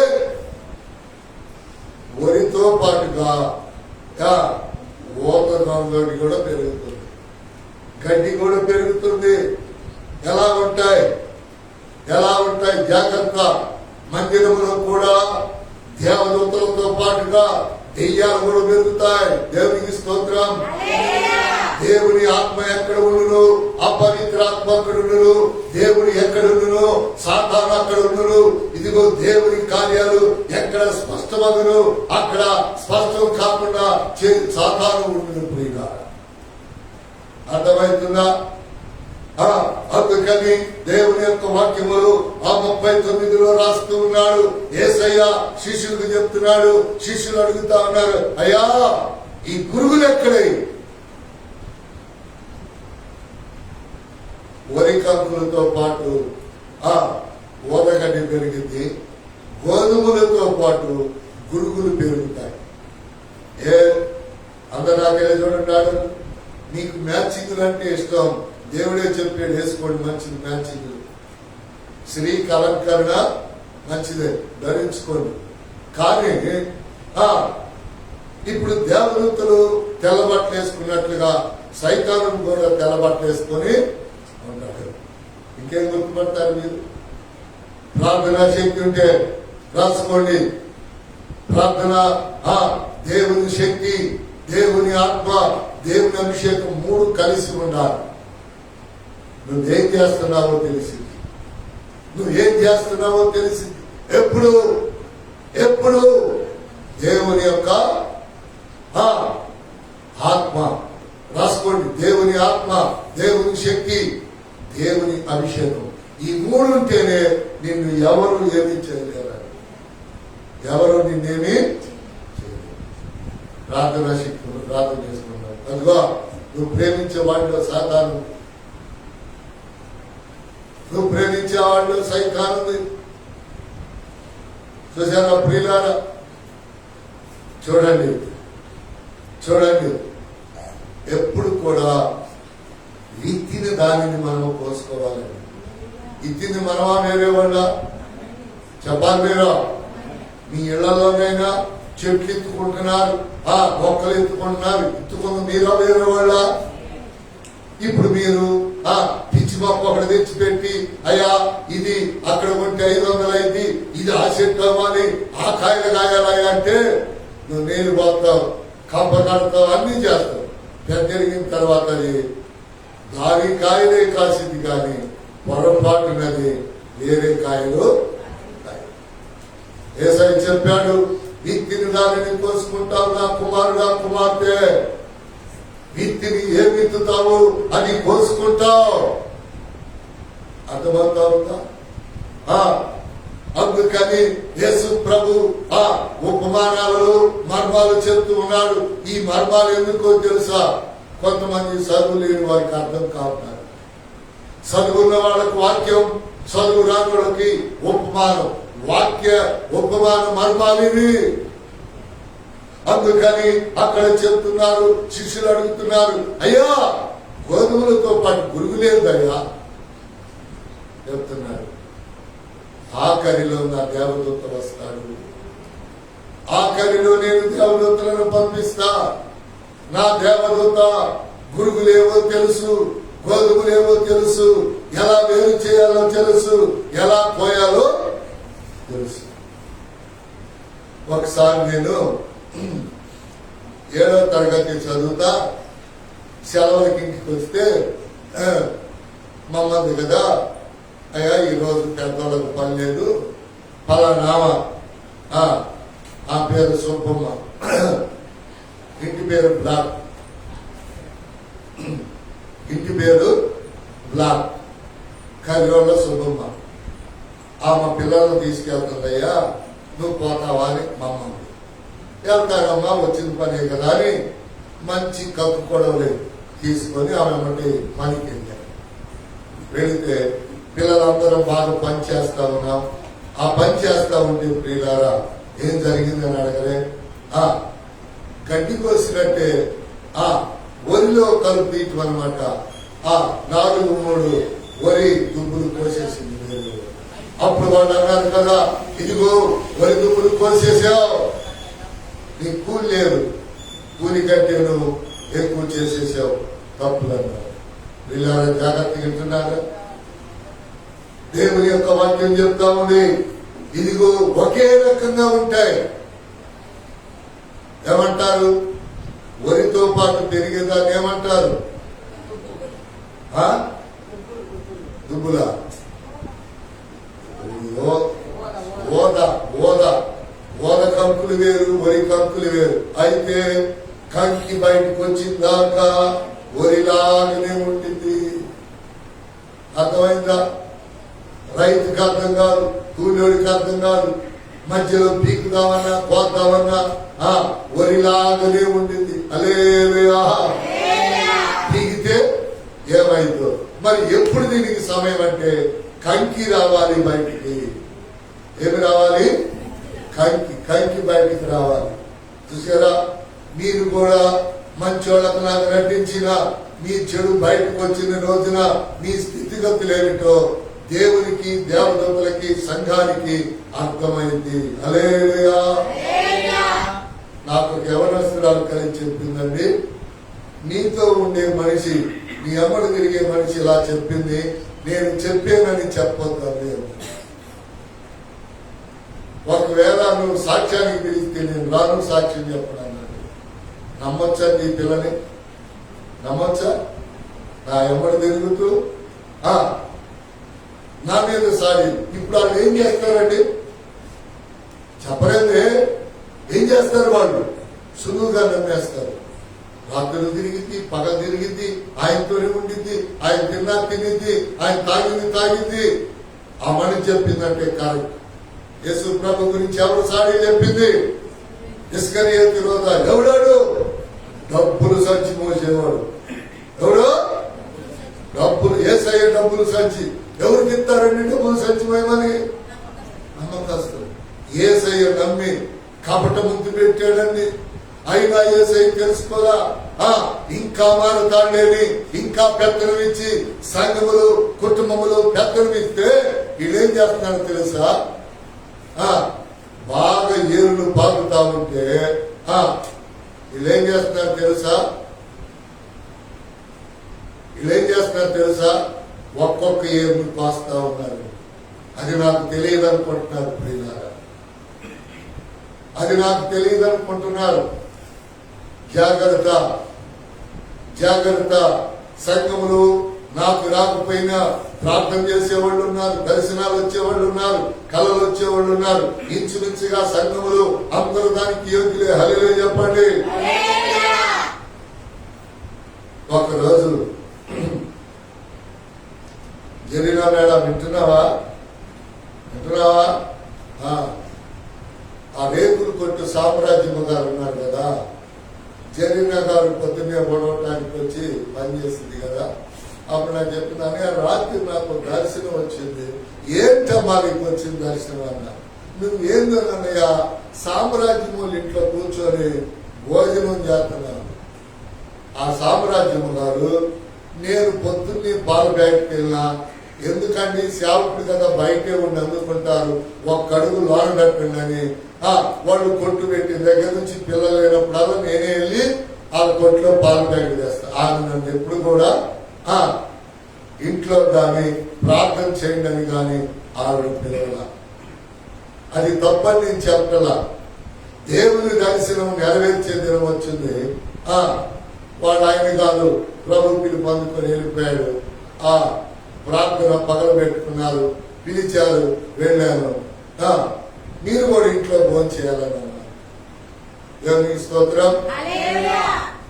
వరితో పాటుగా ఓత గడ్డి కూడా పెరుగుతుంది, గడ్డి కూడా పెరుగుతుంది. ఎలా ఉంటాయి జాగ్రత్త. మందిరంలో కూడా దేవదూతలతో పాటుగా దెయ్యాలు కూడా పెరుగుతాయి. దేవునికి స్తోత్రం. దేవుని ఆత్మ ఎక్కడ ఉండును? అపవిత్రాత్మ అక్కడ ఉండును. దేవుడు ఎక్కడ ఉండును? సాతాను అక్కడ ఉండును. ఇదిగో దేవుని కార్యాలు ఎక్కడ స్పష్టమగును అక్కడ స్పష్టం కాకుండా సాతాను ఉండును. ప్రియులారా, అర్థమవుతుందా? అందుకని దేవుని యొక్క వాక్యములు ఆ 39లో రాస్తూ ఉన్నాడు. యేసయ్య శిష్యులకు చెప్తున్నాడు. శిష్యులు అడుగుతా ఉన్నారు, అయ్యా ఈ గురుగులు ఎక్కడై? వరి కంకులతో పాటు ఊరగడ్డి పెరిగింది, గోధుమలతో పాటు గురుగులు పెరుగుతాయి. అందరూ నాకెళ్ళి చూడంటాడు. నీకు మ్యాచింగ్లు అంటే ఇష్టం, దేవుడే చెప్పాడు వేసుకోండి మంచిది మ్యాచింగ్. శ్రీకి అలంకరణ మంచిదే, ధరించుకోండి. కానీ ఇప్పుడు దేవదూతలు తెల్లబట్టలు వేసుకున్నట్లుగా సైతాను కూడా తెల్లబట్టలు వేసుకొని ఉంటాడు. ఇంకేం గుర్తుపడతారు మీరు? ప్రార్థనా శక్తి ఉంటే రాసుకోండి. ప్రార్థన, దేవుని శక్తి, దేవుని ఆత్మ, దేవుని అభిషేకం 3 కలిసి ఉండాలి. నువ్వేం చేస్తున్నావో తెలిసింది, నువ్వేం చేస్తున్నావో తెలిసింది. ఎప్పుడు ఎప్పుడు దేవుని యొక్క ఆత్మ రాసుకోండి. దేవుని ఆత్మ, దేవుని శక్తి, దేవుని అభిషేకం, ఈ 3 ఉంటేనే నిన్ను ఎవరు ఏమీ చేయలేరు. ఎవరు నిన్నేమి చేయలేరు. ప్రార్థన శక్తులు ప్రార్థన చేసుకున్నావు. అదిగో నువ్వు ప్రేమించే వాడిలో సాతాను, నువ్వు ప్రేమించే వాడిలో సైతాను. చూసారా ప్రియులారా? చూడండి చూడండి, ఎప్పుడు కూడా విత్తిన దానిని మనం కోసుకోవాలండి. ఇత్తింది మనమా వేరే వాళ్ళ? చెప్పాలి మీరా? మీ ఇళ్లలోనైనా చెట్లు ఎత్తుకుంటున్నారు, మొక్కలు ఎత్తుకుంటున్నారు, ఎత్తుకుంది మీరా వేరే వాళ్ళ? ఇప్పుడు మీరు పిచ్చి మొక్క ఒకటి తెచ్చిపెట్టి, అయ్యా ఇది అక్కడ ఉంటే 500 అయింది, ఇది ఆ చెట్టు అవ్వాలి, ఆ కాయలు కాయాలి అంటే నువ్వు నీళ్ళు పోతావు, కంప కడతావు, అన్ని చేస్తావు. పెద్దరిగిన తర్వాత అది దాని కాయలే కాసింది, కానీ పొరపాటునది వేరే కాయలు. యేసయ్య చెప్పాడు, విత్తిని దానిని కోసుకుంటావు నా కుమారుడా కుమార్తె. విత్తిని ఏ విత్తుతావు అది కోసుకుంటావు. అర్థమవుతా ఉందా? అందుకని యేసు ప్రభు ఉపమానాలలో మర్మాలు చెప్తూ ఉన్నాడు. ఈ మర్మాలు ఎందుకో తెలుసా? కొంతమంది చదువు లేని వారికి అర్థం కావున్నారు. చదువున్న వాళ్ళకి వాక్యం, చదువు రాని వాళ్ళకి ఉపమానం. వాక్య ఉపమాన మర్మాలు ఇవి. అందుకని అక్కడ చెప్తున్నారు, శిష్యులు అడుగుతున్నారు, అయ్యా గోధుమలతో పాటు గురుగు లేదయ్యా చెప్తున్నారు. ఆఖరిలో నా దేవదూత వస్తాడు, ఆఖరిలో నేను దేవదూతలను పంపిస్తా. నా దేవదూత గురుగులేవో తెలుసు, గోధుమలేవో తెలుసు, ఎలా వేరు చేయాలో తెలుసు, ఎలా పోయాలో తెలుసు. ఒకసారి నేను 7వ తరగతి చదువుతా, సెలవులకి ఇంటికి వస్తే మమ్మల్ని కదా, అయ్యా ఈరోజు పెద్దవాళ్ళకు పని లేదు, పలానామా ఆ పేరు సుబ్బమ్మ, ఇంటి పేరు బ్లాక్, ఇంటి పేరు బ్లాక్, కర్రోళ్ళ సుబ్బమ్మ, ఆమె పిల్లలను తీసుకెళ్తుందయ్యా, నువ్వు పోతావా అని మమ్మల్ని. వెళ్తారమ్మా, వచ్చిన పనే కదా అని మంచి కప్పు కొడవలు తీసుకొని ఆమె పనికి వెళ్ళారు. వెళితే పిల్లలందరం బాగా పని చేస్తా ఉన్నాం. ఆ పని చేస్తా ఉంటే ప్రియులారా ఏం జరిగిందని అడగలే, గడ్డి కోసినట్టే వరిలో కలుపు తీయటం అనమాట. 4-3 వరి దుబ్బులు కోసేసింది. అప్పుడు వాళ్ళు అన్నారు కదా, ఇదిగో వరి దుబ్బులు కోసేసావు, నీ కూలి లేదు, కూలి కంటే నువ్వు ఎక్కువ చేసేసావు, తప్పులు అన్నారు. వీళ్ళ జాగ్రత్తగా వింటున్నారా? దేవుని యొక్క వాక్యం చెప్తా ఉంది, ఇదిగో ఒకే రకంగా ఉంటాయి. ఏమంటారు? వరితో పాటు పెరిగేదాన్ని ఏమంటారు? దుబ్బులా? ఓద కంకులు వేరు, వరి కంకులు వేరు. అయితే కంకి బయటకు వచ్చిందాకా వరిలాగానే ఉండింది. అర్థమైందా? రైతుకి అర్థం కాదు, కూలోడికి అర్థం కాదు. మధ్యలో పీకుదామన్నా కోద్దామన్నా వరిలాగానే ఉండింది. హల్లెలూయా. పీకితే ఏమైందో మరి. ఎప్పుడు దీనికి సమయం అంటే కంకి రావాలి బయటికి. ఏమి రావాలి? కంకి బయటికి రావాలి. చూసారా? మీరు కూడా మంచోళ్ళకు నాకు నటించిన మీ చెడు బయటకు వచ్చిన రోజున మీ స్థితిగతులు ఏమిటో దేవునికి, దేవదూతలకి, సంఘానికి అర్థమైంది. హల్లెలూయా. నాకు యవనస్తురాలు కలిసి చెప్పిందండి, నీతో ఉండే మనిషి, నీ అమ్మడు తిరిగే మనిషి ఇలా చెప్పింది, నేను చెప్పానని చెప్పొద్దండి. ఒకవేళ నువ్వు సాక్ష్యానికి పిలిస్తే నేను రాను సాక్ష్యం చెప్పను అన్నాడు. నమ్మొచ్చా నీ పిల్లని? నమ్మొచ్చా? నా ఎమ్మడి తిరుగుతూ నా మీద సారి. ఇప్పుడు వాళ్ళు ఏం చేస్తారండి? చెప్పలేదే. ఏం చేస్తారు వాళ్ళు? సులువుగా నమ్మేస్తారు. రాత్రులు తిరిగిద్ది, పగ తిరిగిద్ది, ఆయనతోనే ఉండిద్ది, ఆయన తిన్నా తినిద్ది, ఆయన తాగింది. ఆ మనిషి చెప్పిందంటే కరెక్ట్. యేసు ప్రభు గురించి ఎవరు సాడి చెప్పింది? ఇస్కరియోతు యోధ. ఎవడాడు? డబ్బులు సంచి మోసేవాడు. ఎవడు? డబ్బులు. యేసయ్య డబ్బులు సంచి. ఎవరికి ఇస్తారండి డబ్బులు సంచి మోయమని? నమ్మకస్తులు. యేసయ్య నమ్మి కపట ముద్దు పెట్టాడండి. అయినా యేసయ్య తెలుసుకోరా? ఇంకా మారతాడేని, ఇంకా పెత్తనం ఇచ్చి సంఘములు, కుటుంబములు పెత్తనం ఇస్తే వీళ్ళేం చేస్తున్నారో తెలుసా? బాగా ఏరులు పాకుతా ఉంటే వీళ్ళేం చేస్తున్నారు తెలుసా? ఒక్కొక్క ఏరును పాస్తా ఉన్నారు. అది నాకు తెలియదు అనుకుంటున్నారు ప్రియులారా. అది నాకు తెలియదు అనుకుంటున్నారు. జాగ్రత్త, జాగ్రత్త. సంఘములు నాకు రాకపోయినా ప్రార్థన చేసేవాళ్ళు ఉన్నారు, దర్శనాలు వచ్చేవాళ్ళు ఉన్నారు, కళలు వచ్చేవాళ్ళు ఉన్నారు. ఇంచుమించుగా సంఘములు అందరూ దానికి యోగ్యులే. హల్లెలూయా చెప్పండి. ఒకరోజు జరిగిన మేడ వింటున్నావా? ఆ రేకులు కొట్టు సామ్రాజ్యము గారు ఉన్నారు కదా, జరీనా గారు పొద్దున్నే పొడవటానికి వచ్చి పనిచేసింది కదా. అప్పుడు నాకు చెప్తున్నాను, రాత్రి నాకు దర్శనం వచ్చింది. ఏంటమ్మా నీకు వచ్చింది దర్శనం అన్న? నువ్వు ఏందన్నయ్య, సామ్రాజ్యము ఇంట్లో కూర్చొని భోజనం చేస్తున్నాను. ఆ సామ్రాజ్యము గారు, నేను పొద్దున్నే పాల బ్యాగ్కి వెళ్ళినా, ఎందుకండి సేవకుడు కదా బయటే ఉండి అందుకుంటారు, ఒక్క అడుగు లోన పెట్టండి. వాళ్ళు కొట్టు పెట్టిన దగ్గర నుంచి పిల్లలు లేనప్పుడల్లా నేనే వెళ్ళి వాళ్ళ కొట్లో పాల బ్యాగ్ చేస్తాను. ఆయన నన్ను ఎప్పుడు కూడా ఇంట్లో కానీ ప్రార్థన చేయండి అని కానీ ఆవిడ పిల్లల. అది తప్పని నేను చెప్పలా. దేవుని దర్శనం నెరవేర్చే దినం వచ్చింది. వాడు ఆయన కాదు, ప్రభు పిలుపు అందుకొని వెళ్ళిపోయాడు. ప్రార్థన పగలు పెట్టుకున్నారు, పిలిచారు, వెళ్ళాను. మీరు కూడా ఇంట్లో భోజనం చేయాలని అన్నారు. దేవునికి స్తోత్రం.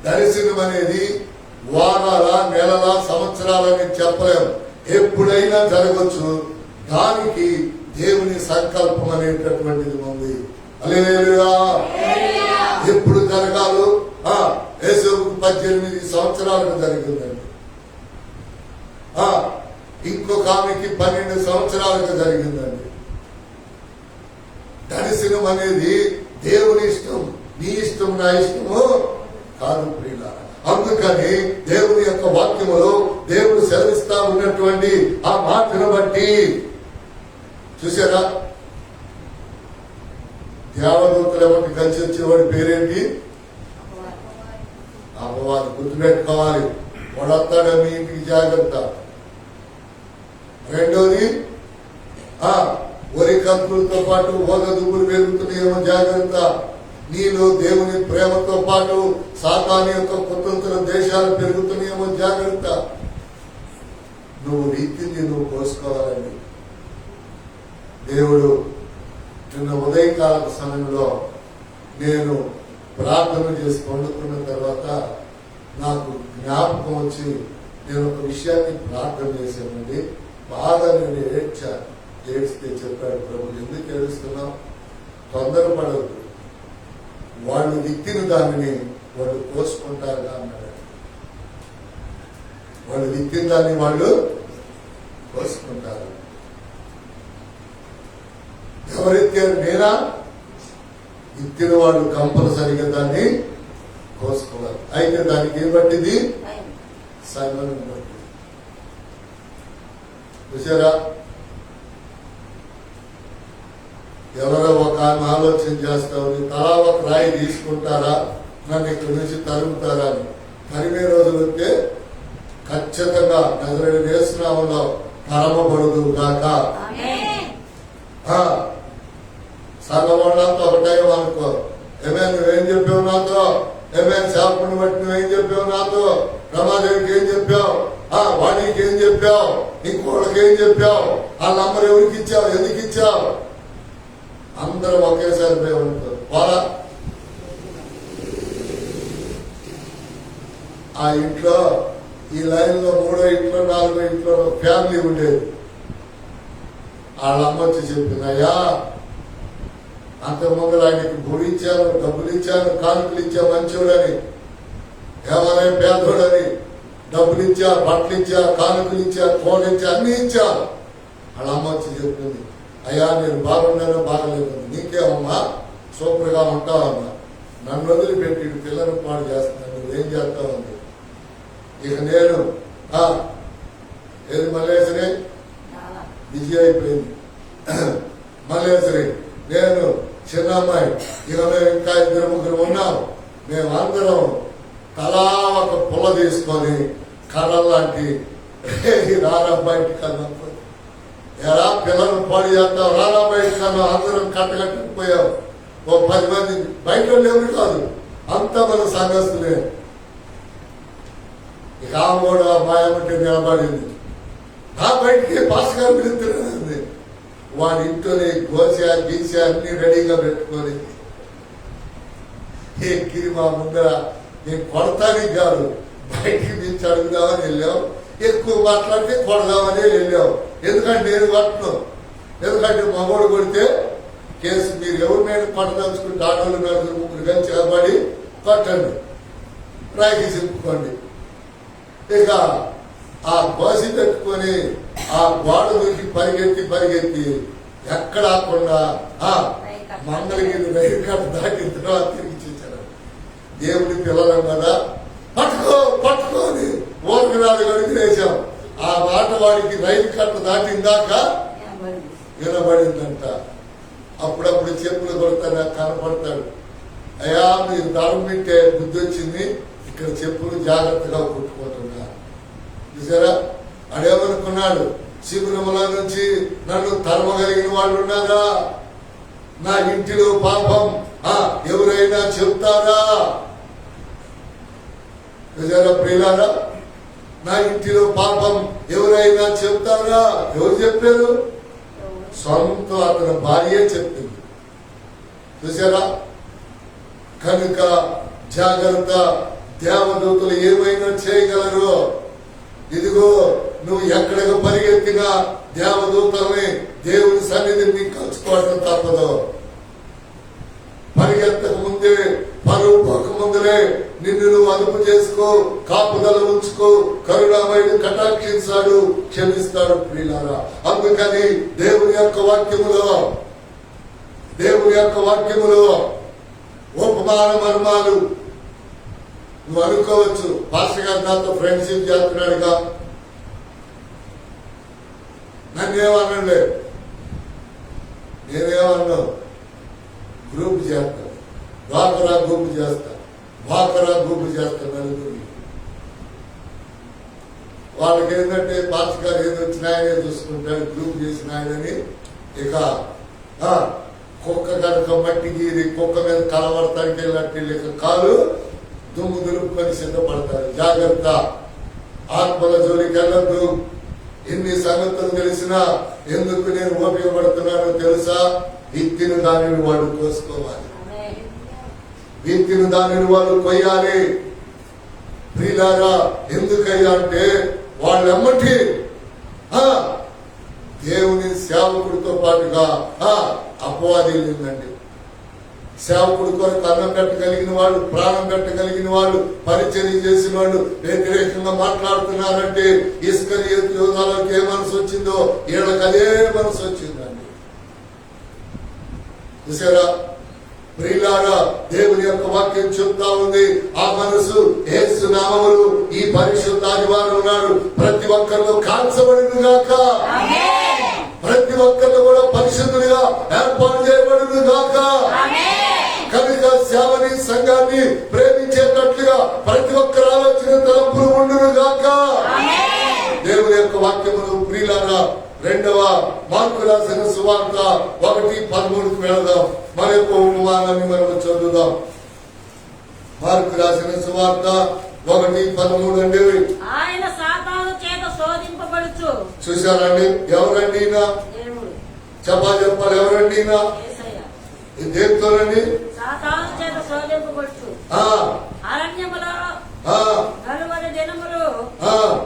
దర్శనం అనేది వారాల, నెలల, సంవత్సరాలని చెప్పలేము. ఎప్పుడైనా జరగచ్చు. దానికి దేవుని సంకల్పం అనేటటువంటిది ఉంది. హల్లెలూయా. ఎప్పుడు జరగాలో? యేసుకు 18 సంవత్సరాలకు జరిగిందండి. ఇంకొక ఆమెకి 12 సంవత్సరాలకు జరిగిందండి. దర్శనం అనేది దేవుని ఇష్టం, నీ ఇష్టం, నా ఇష్టము కాదు ప్రియులారా. అందుకని దేవుని యొక్క వాక్యములో దేవుడు సెలవిస్తా ఉన్నటువంటి ఆ మాటను బట్టి చూసారా, దేవదూతలు ఎవరికి కలిసి వచ్చేవాడి పేరేంటి? అమ్మవారు. గుర్తుపెట్టుకోవాలి. వాడు వస్తాడు మీ ఇంటికి, జాగ్రత్త. రెండోది, వరి కంకులతో పాటు ఓద దుబ్బులు పెరుగుతున్నాయేమో, జాగ్రత్త. నీలో దేవుని ప్రేమతో పాటు సాతాను యొక్క కుతంత్ర దేశాలు పెరుగుతున్నాయేమో, జాగ్రత్త. నువ్వు రీతిని నువ్వు కోసుకోవాలండి. దేవుడు నిన్న ఉదయకాల సమయంలో నేను ప్రార్థన చేసి పండుకున్న తర్వాత నాకు జ్ఞాపకం వచ్చి నేను ఒక విషయాన్ని ప్రార్థన చేశానండి. బాగా నేను ఏడ్చితే చెప్పాడు ప్రభు, ఎందుకు ఏడుస్తున్నావు, తొందరపడదు, వాళ్ళు విత్తిన దానిని వాళ్ళు కోసుకుంటారుగా అన్నాడు. వాళ్ళు విత్తిన దాన్ని వాళ్ళు కోసుకుంటారు. ఎవరెత్తారు? నేనా? విత్తిన వాళ్ళు కంపల్సరిగా దాన్ని కోసుకోవాలి. అయితే దానికి ఏం పట్టింది? సమయం పట్టింది. చూసారా? ఎవరో ఒక ఆమె ఆలోచన చేస్తామని తలా ఒక రాయి తీసుకుంటారా, నన్ను ఇక్కడి నుంచి తరుముతారా అని. తరిమే రోజులు వస్తే ఖచ్చితంగా నజరేయుడైన యేసు నామములో తరమబడుదు గాక. సగం వాళ్ళంతా ఒకటే అనుకో. ఏమే నువ్వేం చెప్పావు నాతో? ఏమే శాపను బట్టి నువ్వేం చెప్పావు నాతో? రమాదేవికి ఏం చెప్పావు? వాడికి ఏం చెప్పావు? ఇంకోళ్ళకి ఏం చెప్పావు? ఆ నంబర్ ఎవరికి ఇచ్చావు? ఎందుకు ఇచ్చావు? అందరూ ఒకేసారి పోయి ఉంటారు. వాళ్ళ ఆ ఇంట్లో ఈ లైన్ లో 3వ ఇంట్లో 4వ ఇంట్లో ఫ్యామిలీ ఉండేది. వాళ్ళ అమ్మ వచ్చి చెప్పింది, అయ్యా అంతకుముందు ఆయనకి గుడి ఇచ్చాను, డబ్బులు ఇచ్చాను, కానుకలు ఇచ్చా, మంచోడని, ఏమనే పేదోడని, డబ్బులు ఇచ్చా, బట్టలు ఇచ్చా, కానుకలు ఇచ్చా, ఫోన్ ఇచ్చా, అన్ని ఇచ్చా. వాళ్ళ అమ్మ వచ్చి చెప్పింది, అయ్యా నేను బాగున్నాను, బాగలేదు, నీకేమమ్మా సూపర్ గా ఉంటావమ్మా, నన్ను వదిలిపెట్టి పిల్లలను పాడు చేస్తున్నాను, నువ్వేం చేస్తావు? ఇక నేను ఏది మల్లేశ్వరి బిజీ అయిపోయింది. మల్లేశ్వరి, నేను చిన్న అమ్మాయి, ఇక మేము ఇంకా 2-3 ఉన్నాం. మేమందరం తలా ఒక పుల్ల తీసుకొని కర్రలాంటి రారా బయటికి అన్నప్పుడు, ఎలా పిల్లలు పాడు చేస్తావు, రారా బయటికి అన్నా. అందరం కట్టకట్టుకుపోయాం. ఓ 10 మంది బయట ఎవరు కాదు, అంతా మన సంఘస్థులే. ఇక ఆ కూడా మాయమంటే నిలబడింది. నా బయటికి పాస్ గారు పిలుస్తుంది. వాడి ఇంట్లోనే గోసా గీసా అన్ని రెడీగా పెట్టుకొని ఎక్కిరి మా ముందర నేను కొడతానికి కాదు, బయటికి నుంచి అడుగుదామని వెళ్ళాం. ఎక్కువ మాట్లాడితే కొడదామని వెళ్ళాం. ఎందుకంటే నేను కొట్టను, ఎందుకంటే మగోడు కొడితే కేసు. మీరు ఎవరి మీద కొట్టదలుచుకుంటే ఆటోలు 4-3 కలిసి చేపడి కొట్టండి, రాయికి చెప్పుకోండి. ఇక ఆ బస్సు పెట్టుకొని ఆ గోడ దూకి పరిగెత్తి ఎక్కడ ఆకుండా మంగళగిరి రైలు కట్ట దాటిన తర్వాత తిరిగి చూశారు. దేవుడి పిల్లలం కదా, పట్టుకోని ఊరికి 4 అడుగులు వేసాం. ఆ మాట వాడికి రైలు కట్ట దాటిందాక వినబడిందంట. అప్పుడప్పుడు చెప్పులు కొడతాడు, కనపడతాడు. అయ్యా మీరు దారం పెట్టే బుద్ధి వచ్చింది, ఇక్కడ చెప్పులు జాగ్రత్తగా కుట్టుకుంటున్నా. చూసారా? అడేమనుకున్నాడు, శిబిరముల నుంచి నన్ను తరమగలిగిన వాళ్ళు ఉన్నారా? నా ఇంటిలో పాపం ఎవరైనా చెప్తారా? చూసారా ప్రియులారా? నా ఇంటిలో పాపం ఎవరైనా చెప్తారా? ఎవరు చెప్పారు? సొంత అతని భార్యే చెప్పింది. చూసారా? కనుక జాగ్రత్త, దేవదూతలు ఏమైనా చేయగలరు. ఇదిగో నువ్వు ఎక్కడికి పరిగెత్తినా దేవదూతల్ని దేవుని సన్నిధిని కలుసుకోవడం తప్పదు. పరిగెత్తక ముందే, పరువు పోక ముందులే నిన్ను నువ్వు అదుపు చేసుకో, కాపుదల ఉంచుకో. కరుణామయుడు కటాక్షించాడు, క్షమిస్తాడు ప్రియులారా. అందుకని దేవుని యొక్క వాక్యములో ఉపమాన మర్మాలు నువ్వు అనుకోవచ్చు. పాస్టర్ గారు నాతో ఫ్రెండ్షిప్ చేస్తున్నాడుగా, నన్నేమనండి, నేనేమన్నా గ్రూప్ చేస్తాను, వాకరా గ్రూప్ చేస్తాను నలుగురిని. వాళ్ళకి ఏంటంటే పాస్టర్ గారు ఏదో వచ్చిన ఆయనే చూసుకుంటాడు, గ్రూప్ చేసిన ఆయనని. ఇక కుక్క కనుక మట్టి గీరి కుక్క మీద కలవడతానికి వెళ్ళినట్టు ఇక కాలు దుమ్ము దులుపుకొని సిద్ధపడతారు. జాగ్రత్త, ఆత్మల జోలికి వెళ్ళద్దు. ఎన్ని సంగతులు తెలిసినా ఎందుకు నేను ఉపయోగపడుతున్నానో తెలుసా? విత్తిన దానిని వాళ్ళు కోసుకోవాలి, విత్తిన దానిని వాళ్ళు కొయ్యాలి. ప్రియులారా, ఎందుకయ్యా అంటే వాళ్ళెమ్మటి దేవుని సేవకుడితో పాటుగా అపవాది ఉందండి. సేవకుడి కొరకు అన్నం పెట్టగలిగిన వాళ్ళు, ప్రాణం పెట్టగలిగిన వాళ్ళు, పరిచర్య చేసిన వాళ్ళు వ్యతిరేకంగా మాట్లాడుతున్నారంటే ఇస్కరియోతు యోధాలకు ఏ మనసు వచ్చిందో వీళ్ళకి అదే మనసు వచ్చిందండి. చూసారా ప్రియులారా, దేవుని యొక్క వాక్యం చెప్తా ఉంది, ఆ మనసు యేసు నామములు ఈ పరిశుద్ధ ఆదివారం నాడు ప్రతి ఒక్కరిలో కాల్చబడును గాక, ప్రతి ఒక్కరిలో కూడా పరిశుద్ధులుగా ఏర్పాటు చేయబడును గాక. కనుక సేవని సంఘాన్ని ప్రేమించేటట్లుగా ప్రతి ఒక్కరి ఆలోచన తలంపులు ఉండును గాక. దేవుని యొక్క వాక్యములు ప్రియులారా, 2వ మార్కు రాసిన సువార్త 1:13 వెళదాం. మన యొక్క ఉపమానాన్ని మనం చదువుదాం. మార్కు రాసిన సువార్త 1:13 అండి. ఆయన సాతాను చేత శోధింపబడుచు. చూశారండి, ఎవరండి ఈయన? చెప్పాలి, ఎవరండి ఈయన? దేనితోనండి? సాతాను చేత శోధింపబడుచు అరణ్యములో 40 దినములు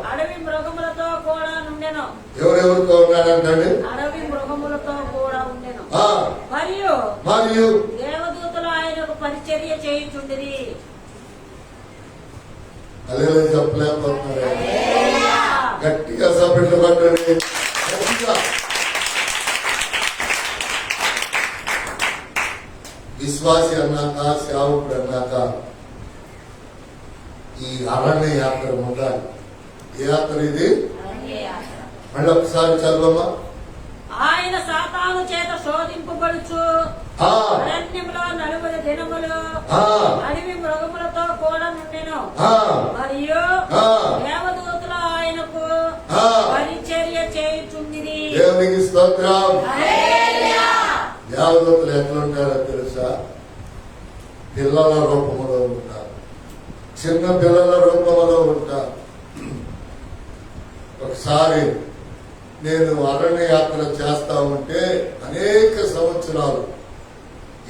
అడవి మృగములతో కూడా నుండెను. ఎవరెవరితో ఉన్నాడంటే అడవి మృగములతో కూడా ఉండెను. మరియు దేవదూతలు ఆయనకు పరిచర్య చేయుచుండిరి. అదే చెప్పలేకపోతున్నారు. గట్టిగా సపరేట్ పట్టండి. విశ్వాసి అన్నాక, సేవకుడు అన్నాక ఈ అరణ్య యాత్ర ఉండాలి. ఏ యాత్ర ఇది? మళ్ళీ ఒకసారి చదవమ్మా. ఆయన సాతాను చేత శోధింపబడుచు అరణ్యంలో 40 దినములు అడవి మృగములతో కూడా నుండెను. మరియు దేవదూతలు ఆయనకు పరిచర్య చేయుచుండిరి. దేవునికి స్తోత్రం. దేవదూతలు ఎట్లా ఉంటారో తెలుసా? పిల్లల రూపంలో ఉంటారు, చిన్న పిల్లల రూపంలో ఉంటారు. ఒకసారి నేను అరణ్య యాత్ర చేస్తా ఉంటే అనేక సంవత్సరాలు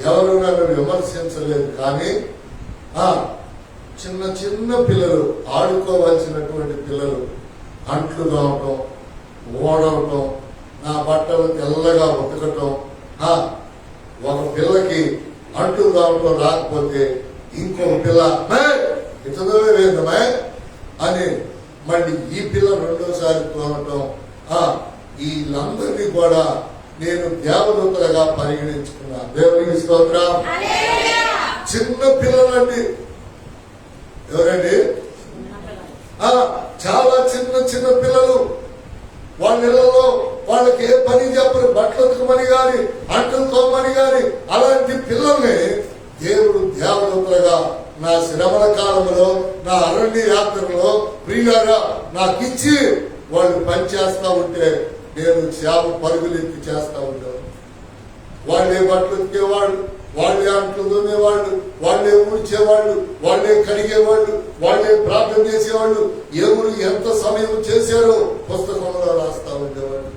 ఎవరు నన్ను విమర్శించలేదు, కానీ చిన్న చిన్న పిల్లలు, ఆడుకోవాల్సినటువంటి పిల్లలు అంట్లు కావటం, ఓడవటం, నా బట్టలు తెల్లగా ఉతకటం, ఒక పిల్లకి అంట్లు కావటం రాకపోతే ఇంకొక పిల్ల ఇతదో వేదమే అని మళ్ళీ ఈ పిల్ల 2వసారి తోనటం, వీళ్ళందరినీ కూడా నేను దేవదూతలుగా పరిగణించుకున్నా. దేవునికి స్తోత్రం. చిన్న పిల్లలండి. ఎవరండి? చాలా చిన్న చిన్న పిల్లలు. వాళ్ళ ఇళ్లలో వాళ్ళకి ఏ పని చెప్పరు, బట్టలు ఉతకమని గాని, అంటలు తోమని గాని, అలాంటి పిల్లల్ని దేవుడు దేవదూతలుగా నా శ్రమల కాలంలో, నా అరణ్య యాత్రలో ప్రియులారా నాకిచ్చి వాళ్ళు పని చేస్తా ఉంటే నేను సేవ పరుగులెత్తి చేస్తా ఉంటాను. వాళ్ళే బట్టలు ఉతికేవాళ్ళు, వాళ్ళే అంట్లు తోమేవాళ్ళు, వాళ్ళే ఊడ్చేవాళ్ళు, వాళ్ళే కడిగేవాళ్ళు, వాళ్ళే ప్రార్థన చేసేవాళ్ళు. ఎవరు ఎంత సమయం చేశారో పుస్తకంలో రాస్తా ఉండేవాళ్ళు.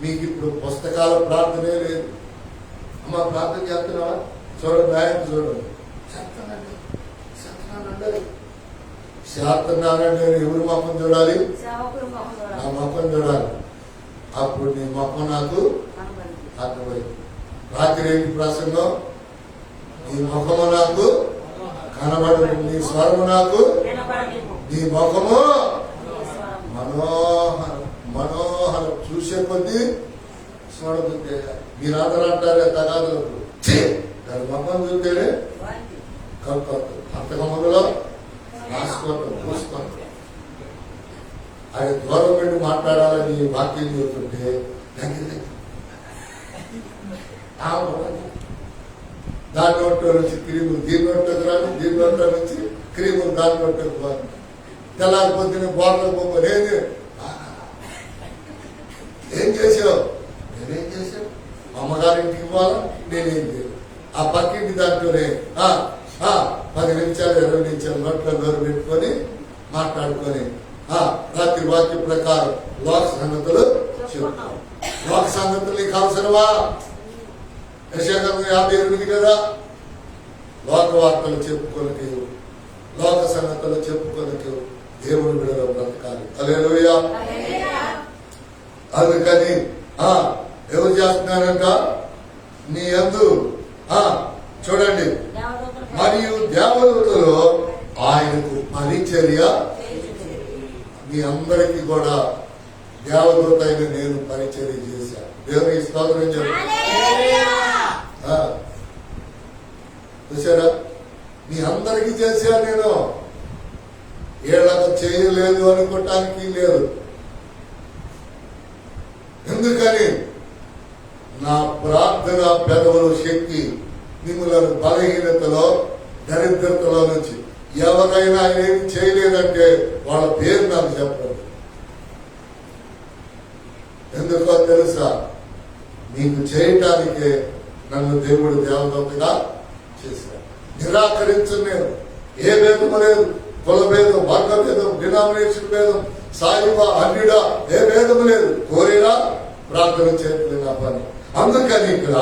మీకు ఇప్పుడు పుస్తకాల ప్రార్థనే లేదు. అమ్మ ప్రార్థన చేస్తున్నావా? చూడండి, ఆయన చూడండి, చేస్తున్నానండి. ఎవరు మొక్కం చూడాలి? నా మొక్కం చూడాలి. అప్పుడు నీ మొక్కం నాకు అర్థమైంది. రాత్రి ఏంటి ప్రసంగం? నీ ముఖము నాకు కనబడదు, నీ స్వరము నాకు, నీ ముఖము మనోహరం మనోహరం. చూసే కొద్దీ చూడదుంటే మీరందరూ అంటారే తగాదులకు, దాని ముఖం చూస్తేనే కలుపుకోవద్దు, అంతకు ముందులో రాసుకోవద్దు, చూసుకోవద్దు. ఆయన దూరం పెట్టి మాట్లాడాలని వాక్యం చెబుతుంటే దాని నోట్లో నుంచి క్రీములు దీని నోట్లోకి రాని, దీని నోట్లో నుంచి క్రీములు దాని నోట్లోకి పోను. తెల్లారి పొద్దున్న బోర్ల బొమ్మ లేదు. ఏం చేసావు? నేనేం చేశాను? అమ్మగారింటికి పోవాలా, నేనేం చేయను. ఆ పక్కింటి దాంట్లోనే 10 నిమిషాలు 20 నిమిషాలు నోట్లో నోరు పెట్టుకొని మాట్లాడుకొని రాత్రి వాక్య ప్రకారం లోక సంగతులు చెప్తాం. లోక సంగతులు నీకు అవసరమా? యెషయా 58 కదా. లోక వార్తలు చెప్పుకోనికి లోక సంగతులు చెప్పుకొనకు దేవుని బిడ్డలో బ్రతకాలి. హల్లెలూయా. అందుకని ఎవరు చేస్తున్నారంట? నీ యందు చూడండి, మరియు దేవదూతలు ఆయనకు పరిచర్య. మీ అందరికీ కూడా దేవదూత అయిన నేను పరిచర్య చేశాను. దేవునికి స్తోత్రం చెప్పండి. చూసారా, మీ అందరికీ చేశా. నేను ఏళ్ళకు చేయలేదు అనుకోవటానికి లేదు. ఎందుకని నా ప్రార్థన పెదవుల శక్తి మిమ్మల్ని బలహీనతలో దరిద్రతలో నుంచి ఎవరైనా ఆయన ఏమి చేయలేదంటే వాళ్ళ పేరు నాకు చెప్పండి. ఎందుకో తెలుసా? మీకు చేయటానికే నన్ను దేవుడు దేవదూతగా చేశాడు. నిరాకరించు నేను. ఏ భేదము లేదు. కుల భేదం, వర్గ భేదం, డినామినేషన్ భేదం, సాయిబా అన్యుడా, ఏ భేదము లేదు. కోరినా ప్రార్థన చేయట్లేదు నా పని. అందుకని ఇక్కడ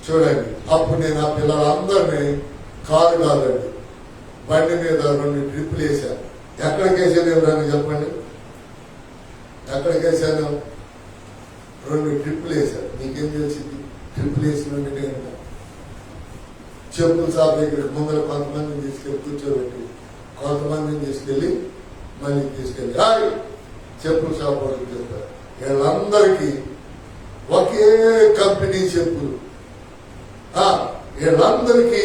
చూడండి, అప్పుడు నేను ఆ పిల్లలందరినీ కారు కాదండి బండి మీద 2 ట్రిప్పులు వేశాను. ఎక్కడికి వేసాను ఎవరన్నా చెప్పండి? ఎక్కడికి వేసాను? 2 ట్రిప్పులు వేశాను. నీకేం తెలిసింది? ట్రిప్పులు వేసినండి నేను చెప్పుల షాప్ దగ్గరికి ముందర కొంతమందిని తీసుకెళ్ళి కూర్చోబెట్టి కొంతమందిని తీసుకెళ్ళి మళ్ళీ తీసుకెళ్ళి చెప్పుల షాప్ వాళ్ళకి చెప్పారు. వీళ్ళందరికీ ఒకే కంపెనీ చెప్పులు, వీళ్ళందరికీ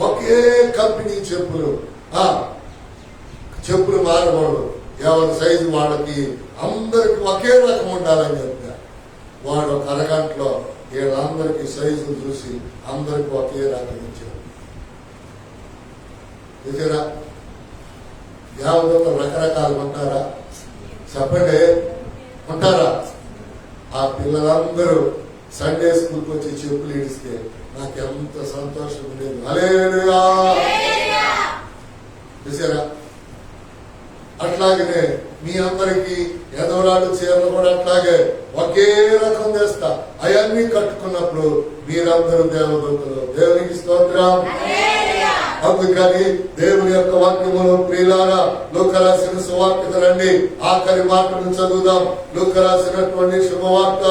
ఒకే కంపెనీ చెప్పులు. చెప్పులు మారకూడదు. ఎవరి సైజు వాళ్ళకి అందరికి ఒకే రకం ఉండాలని చెప్పారు. వాడు ఒక అరగంటలో వీళ్ళందరికీ సైజులు చూసి అందరికి ఒకే రకం ఇచ్చారు. చూసారా? దేవదూతలు రకరకాలు ఉంటారా? చెప్పండి, ఉంటారా? ఆ పిల్లలందరూ సండే స్కూల్కి వచ్చి చెప్పులు ఇడిస్తే నాకు ఎంత సంతోషం లేదు. హల్లెలూయా. చూసారా? అట్లాగనే మీ అందరికి ఎదవరాడు చీరలు కూడా అట్లాగే ఒకే రకం చేస్తా. అవన్నీ కట్టుకున్నప్పుడు మీరందరూ దేవదూతలు. దేవునికి స్తోత్రం. అందుకని దేవుని యొక్క వాక్యములో ప్రియులారా, లూకా రాసిన సువార్త రండి, ఆఖరి మాటను చదువుదాం. లూకా రాసినటువంటి శుభవార్త.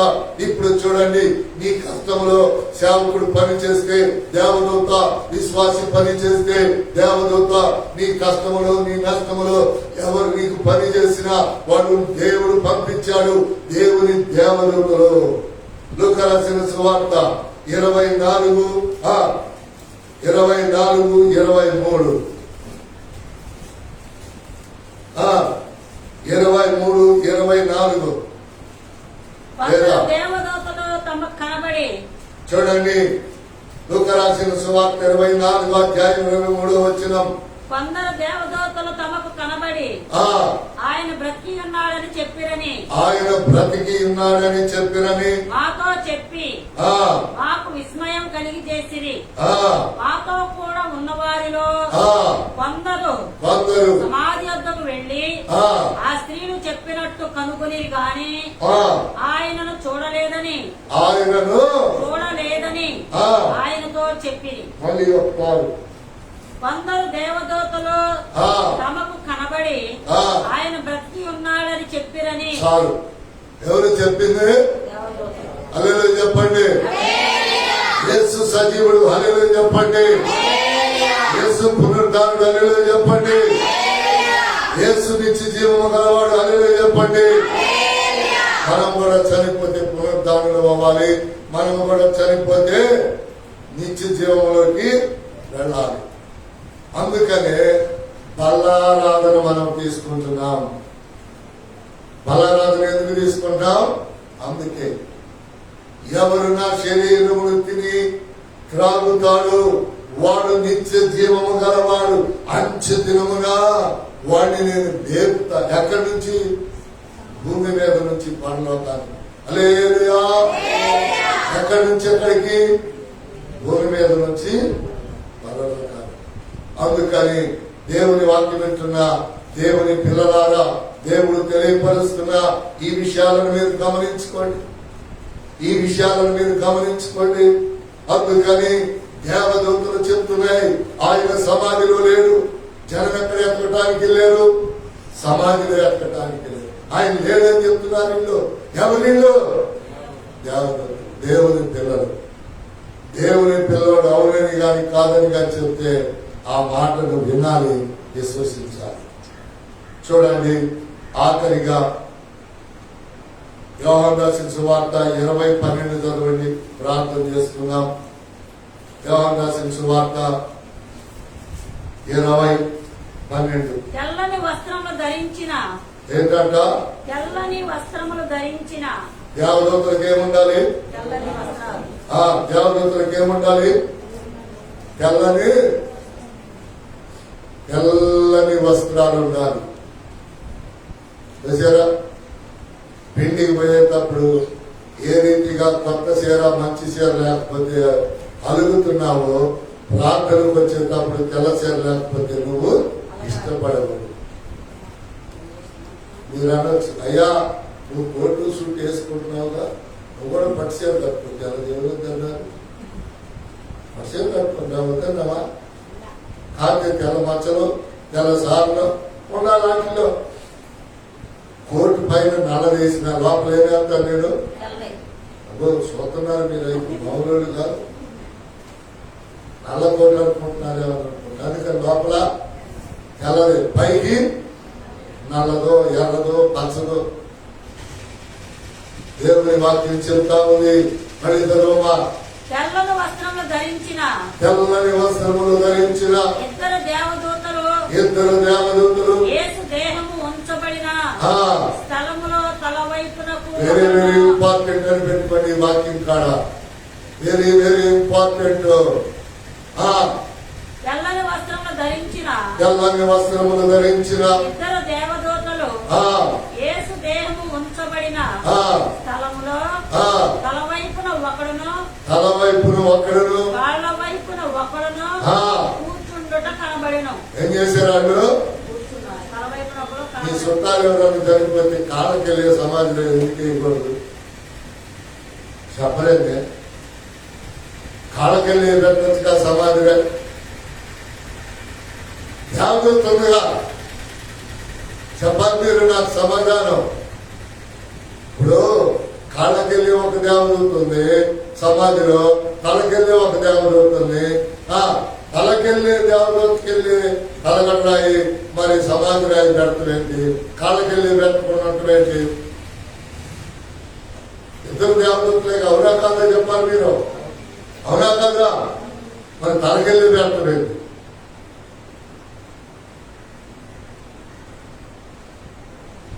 ఇప్పుడు చూడండి, నీ కష్టంలో సేవకుడు పని చేస్తే దేవదూత, విశ్వాసి పని చేస్తే దేవదూత, నీ కష్టములో నీ నష్టములో ఎవరు నీకు పని చేసినా వాడు దేవుడు పంపించాడు. దేవుని దేవదూతలు. లూకా రాసిన సువార్త 24:23. 23, 24. దేవదూతలు తమకు కనబడి. చూడండి, లూకా రాసిన సువార్త 24:23. కొందరు దేవదూతలు తమకు కనబడి ఆయన బ్రతికి ఉన్నాడని చెప్పిరని, ఆయన బ్రతికి ఉన్నాడని చెప్పిరని మాతో చెప్పి మాకు విస్మయం కలిగి చేసిరి. మాతో కూడా ఉన్న వారిలో కొందరు సమాధి వద్దకు వెళ్లి ఆ స్త్రీలు చెప్పినట్టు కనుగొని గాని ఆయనను చూడలేదని ఆయనతో చెప్పిరి. కొందరు దేవదూతలు తమకు కనబడి ఆయన బ్రతికి ఉన్నాడని చెప్పిరని. చాలు. ఎవరు చెప్పింది? హల్లెలూయా చెప్పండి. యేసు సజీవుడు. హల్లెలూయా చెప్పండి. యేసు పునరుద్ధానుడు. హల్లెలూయా చెప్పండి. యేసు నిత్య జీవము గలవాడు. హల్లెలూయా చెప్పండి. మనం కూడా చనిపోతే పునరుద్ధానుడు అవ్వాలి. మనం కూడా చనిపోతే నిత్య జీవంలోకి వెళ్ళాలి. అందుకనే బలారాధన మనం తీసుకుంటున్నాం. బలారాధన ఎందుకు తీసుకుంటాం? అందుకే ఎవరు నా శరీరమును తిని త్రాగుతాడు వాడు నిత్య జీవము గలవాడు. అంచె దినమున వాడిని నేను లేపుతా. ఎక్కడి నుంచి? భూమి మీద నుంచి పరలోకానికి. హల్లెలూయా. ఎక్కడి నుంచి ఎక్కడికి? భూమి మీద నుంచి పరలోకానికి. అందుకని దేవుని వాక్యం వింటున్న దేవుని పిల్లలారా, దేవుడు తెలియపరుస్తున్న ఈ విషయాలను మీరు గమనించుకోండి. ఈ విషయాలను మీరు గమనించుకోండి. అందుకని దేవదూతలు చెప్తున్నాయి ఆయన సమాధిలో లేడు. జనం ఎక్కడ ఎక్కడానికి వెళ్ళారు? సమాధిలో ఎక్కడానికి వెళ్ళారు. ఆయన లేడని చెప్తున్నారు. ఇల్లు ఎవరిల్లు? దేవుని పిల్లలు. దేవుని పిల్లలు అవునని కానీ కాదని కానీ చెప్తే ఆ మాటను వినాలి, విశ్వసించాలి. చూడండి, ఆఖరిగా యోహాను రాసిన సువార్త 20:12 చదవండి, ప్రార్థన చేసుకుందాం. యోహాను రాసిన సువార్త 20:12. తెల్లని వస్త్రములు ధరించిన ఏంటంట? తెల్లని వస్త్రములు ధరించిన దేవదూతలకు ఏముండాలి? తెల్లని వస్త్రాలు. దేవదూతలకు ఏముండాలి? తెల్లని వస్త్రాలు ఉండాలి. చూసారా? పిండికి పోయేటప్పుడు ఏ రీతిగా కొత్త చీర మంచి చీర లేకపోతే అలుగుతున్నావో, ప్రార్థనకు వచ్చేటప్పుడు తెల్ల చీర లేకపోతే నువ్వు ఇష్టపడవు. మీరు అనొచ్చు, అయ్యా నువ్వు కోటు సూట్ వేసుకుంటున్నావుగా, నువ్వు కూడా పట్టు చీర కట్టుకుంటావు. దేవుడు వద్దన్నారు, పట్టు చీర కట్టుకుంటావు వద్దన్నావా? కాకపోతే తెల్ల మచ్చలు తెల్ల సార్లు ఉండాలి. వాటిలో కోర్టు పైన నల్ల వేసిన లోపల ఏమేస్తాను నేను? అబ్బో చూస్తున్నారు మీరు, మౌనులు కాదు, నల్ల కోటు అనుకుంటున్నారేమనుకుంటున్నారు. అందుకని లోపల తెల్లది, పైకి నల్లదో ఎర్రదో పచ్చదో. దేవుని వాక్యం చెప్తా ఉంది. మరి తెల్లని వస్త్రములు ధరించిన ఇద్దరు దేవదూతలు యేసు దేహము ఉంచబడిన స్థలములో తలవైపునకు. వెరీ వెరీ ఇంపార్టెంట్ అని పెట్టుకోండి వాక్యం కాడ. Very very important. తెల్లని వస్త్రములు ధరించిన ఇద్దరు దేవదూతలు యేసు దేహము ఉంచబడిన స్థలములో తలవైపున ఒకడును కాళ్ళ వైపున ఒకడును కూర్చుండుట కనబడిన. ఏం చేశారు వాళ్ళు? ఈ చుట్టాలు ఎవరైనా చనిపోతే కాళ్ళకెళ్ళే సమాధిలో ఎందుకు వేయకూడదు? చెప్పలేదే. కాళ్ళకెళ్ళి పెట్టచ్చుగా సమాధిగా. జాగ్రత్తగా చెప్పాలి మీరు నాకు సమాధానం. ఇప్పుడు కాళ్ళకెళ్ళి ఒక దేవదూతుంది సమాధిలో, తలకెళ్ళి ఒక దేవదూతుంది. తలకెళ్ళి దేవదూతకెళ్ళి తలగడ్రాయి, మరి సమాధి రాయి పెడతారేంటి? కాళ్ళకెళ్ళి పెట్టుకున్నట్టునేంటి? ఇద్దరు దేవదూతలే. అవునా కాదా చెప్పాలి మీరు? అవునా కాదా? మరి తలకెళ్ళి పెడతారేంటి?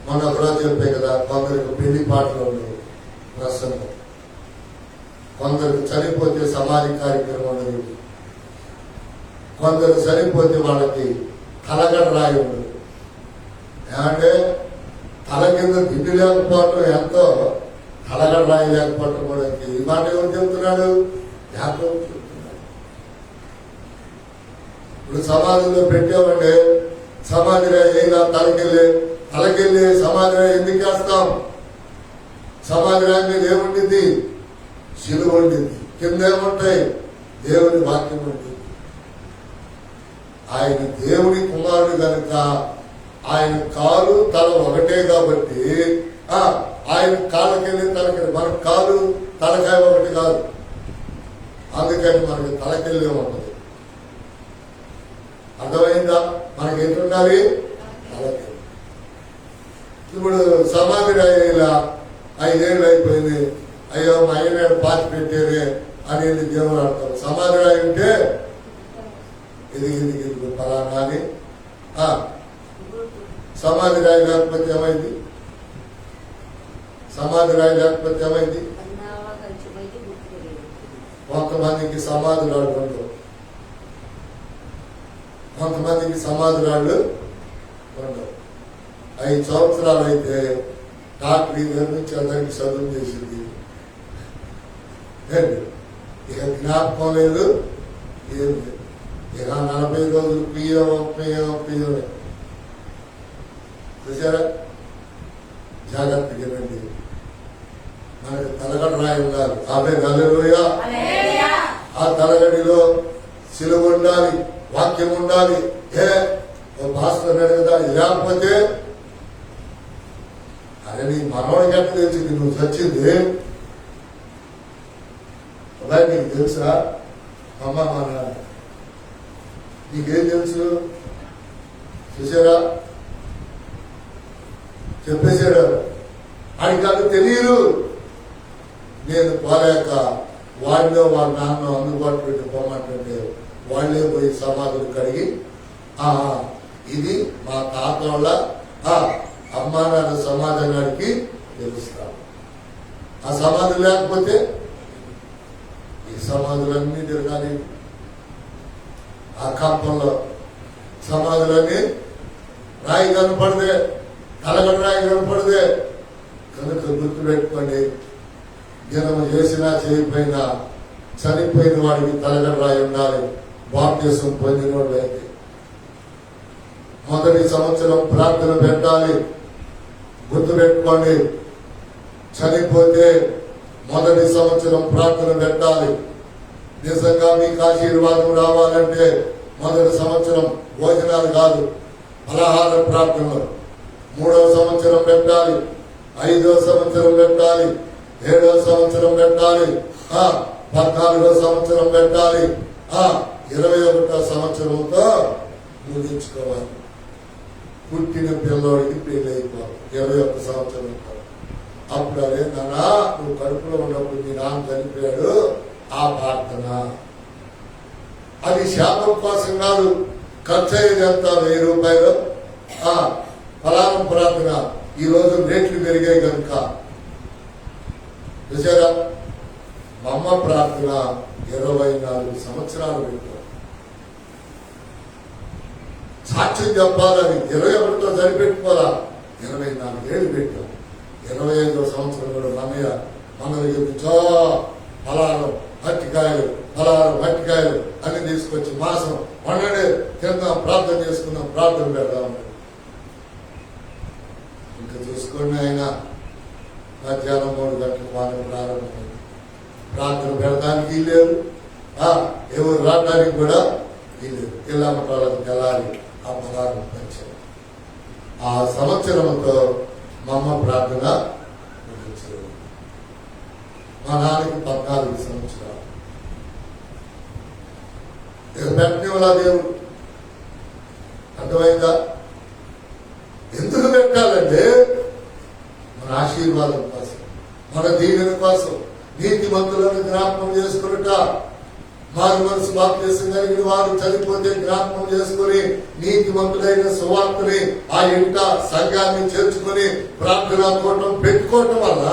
మన ఒకరోజు చెప్పాయి కదా, కొందరికి పెళ్లి పాటలు ఉండవు, ప్రసంగం. కొందరికి చనిపోతే సమాధి కార్యక్రమం ఉండదు. కొందరు చనిపోతే వాళ్ళకి తలగడ రాయి ఉండదు. ఏమంటే తల కింద దిడ్డు లేకపోవటం ఎంతో, తలగడ రాయి లేకపోవటం కూడా. ఈ మాట ఎవరు చెప్తున్నాడు? యాకోబు చెప్తున్నాడు. ఇప్పుడు సమాధిలో పెట్టామంటే సమాధి రాయి అయినా తలకెళ్ళి సమాధి రాయి ఎందుకు వేస్తాం? సమాధి రాయి మీద ఏముండింది? శిలువ ఉండింది. కింద ఏముంటాయి? దేవుని వాక్యం ఉంటుంది. ఆయన దేవుని కుమారుడు కనుక ఆయన కాలు తల ఒకటే కాబట్టి ఆయన కాళ్ళకెళ్ళి తలకెళ్ళి, మన కాలు తలకాయ ఒకటి కాదు. అందుకని మనకి తలకెళ్ళే ఉంటుంది. అర్థమైందా? మనకి ఎట్లుండాలి? తలకెళ్ళి. ఇప్పుడు సమాధి ఇలా 5 ఏళ్ళు అయిపోయింది, అయ్యో మా అయ్యన పాతి పెట్టేదే అనేది దేవుడు ఆడతారు. సమాధి రాయి ఉంటే ఇది ఫలానా అని. సమాధి రాయి లేకపోతే ఏమైంది? కొంతమందికి సమాధి రాళ్ళు ఉండవు, కొంతమందికి సమాధి రాళ్ళు ఉండవు. 5 సంవత్సరాలు అయితే డాక్టర్ దగ్గర నుంచి అందరికి చదువు చేసింది. ఇక జ్ఞాపకం లేదు, ఏం లేదు. ఇక 40 రోజులు పియ్యం చూసారా? జాగ్రత్తగా రండి. మనకి తలగడ రాయి ఉండాలి. హల్లెలూయా. ఆ తలగడిలో శిలువ ఉండాలి, వాక్యం ఉండాలి. ఓ పాస్టర్ అన్నాడు కదా, ఇది లేకపోతే అరే నీ మనవాడికి ఎట్లా తెలిసింది నువ్వు చచ్చింది? అలాగే నీకు తెలుసా? అమ్మ మన నీకేం తెలుసు? చూసారా, చెప్పేశాడు. ఆయనకి అది తెలియదు. నేను పోలేక వాళ్ళలో వాళ్ళ నాన్న అందుబాటు పెట్టి పోమంటుంటే వాళ్ళే పోయి సమాధులు కడిగి ఇది మా తాత వాళ్ళ అమ్మా నాన్న సమాధానానికి తెలుస్తాం. ఆ సమాధి లేకపోతే ఈ సమాధులన్నీ తిరగాలి. ఆ కంపంలో సమాధులన్నీ రాయి కనపడదే, కలగడ రాయి కనపడదే. కనుక గుర్తుపెట్టుకోండి, జనము చేసినా చేయకపోయినా చనిపోయిన వాడికి తలగడ రాయి ఉండాలి. బాప్తిసం పొందిన వాడికి మొదటి సంవత్సరం ప్రార్థన పెట్టాలి. గుర్తుపెట్టుకోండి, చనిపోతే మొదటి సంవత్సరం ప్రార్థన పెట్టాలి. నిజంగా మీకు ఆశీర్వాదం రావాలంటే మొదటి సంవత్సరం భోజనాలు కాదు, ఫలహార ప్రార్థనలు. 3వ సంవత్సరం పెట్టాలి, 5వ సంవత్సరం పెట్టాలి, 7వ సంవత్సరం పెట్టాలి, 14వ సంవత్సరం పెట్టాలి, 21వ సంవత్సరంతో ముగించుకోవాలి. పుట్టిన పిల్లోడికి పెళ్లి అయిపోవాలి 21 సంవత్సరం. అప్పుడు అదే నాన్న నువ్వు కడుపులో ఉన్నప్పుడు మీ నాన్న చనిపోయాడు, ఆ ప్రార్థన అది శాపం కోసం కాదు. ఖర్చు అయ్యేది ఎంత? 1000 రూపాయలు. ఫలానం ప్రార్థన ఈ రోజు రేట్లు పెరిగాయి కనుక చూసారా, మా అమ్మ ప్రార్థన 24 సంవత్సరాలు పెట్టాం. సాక్ష్యం చెప్పాలని 21తో సరిపెట్టుకోవాలా, 24 ఏళ్ళు పెట్టాం. 25వ సంవత్సరం కూడా మనయ్య మంగళ చూపించో ఫలారం మట్టికాయలు, ఫలారం మట్టికాయలు అన్ని తీసుకొచ్చి మాసం వండడే తిందాం, ప్రార్థన చేసుకుందాం, ప్రార్థన పెడదాం. ఇంకా చూసుకోండి, ఆయన మధ్యాహ్నం 3 గంటలకు మాత్రం ప్రారంభమైంది. ప్రార్థన పెడడానికి లేదు, ఎవరు రావడానికి కూడా లేదు. ఇళ్ళమ్మటాలకు తెల్లారి ఆ ఫలారం పంచారు. ఆ సంవత్సరంతో మా అమ్మ ప్రార్థన ముగించారు. మా నాన్నకి 14 సంవత్సరాలు. ఇక పెట్టినవాళ్ళ దేవుడు అర్థమైందా? ఎందుకు పెట్టాలంటే మన ఆశీర్వాదం కోసం, మన దీవెన కోసం, నీతిమంతులను జ్ఞాపకం చేసుకున్నట. మారు మనసు బాప్తిసం కలిగిన వారు చనిపోతే జ్ఞాపకం చేసుకుని నీతిమంతులైన సువార్తని ఆ ఇంట సంఘాన్ని చేర్చుకుని ప్రార్థనా కూటం పెట్టుకోవటం వల్ల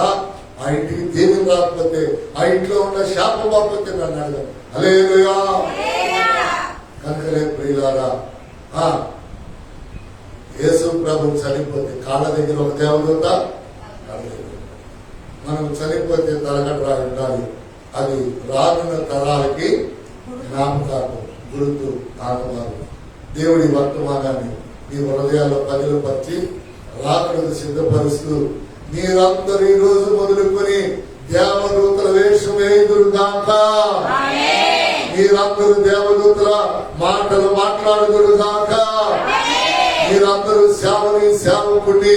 ఆ ఇంటికి దీవెన రాకపోతే, ఆ ఇంట్లో ఉన్న శాపం రాకపోతే నన్ను అడగదు. హల్లెలూయా. కనుకలే ప్రియులారా, యేసు ప్రభు చనిపోతే కాళ్ళ దగ్గర ఒక దేవదూత, మనం చనిపోతే తలగడ రాయి ఉండాలి. అది రానున్న తరాలకి జ్ఞాపకాలు, గుర్తు, ఆనవాలు. దేవుడి వర్తమానాన్ని మీ హృదయాల్లో పదిలపరిచి రాకడకు సిద్ధపరుస్తూ మీరందరూ ఈ రోజు మొదలుకొని దేవదూతల వేషం వేయుదురుగాక. మీరందరూ దేవదూతల మాటలు మాట్లాడుదురుగాక. మీరందరూ సేవని సేవకుని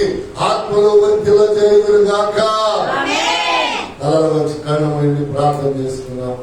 ఆత్మలో వర్తిల చేయుదురుగాక. తలల వచ్చి కన్ను ప్రార్థన చేసుకున్నాం.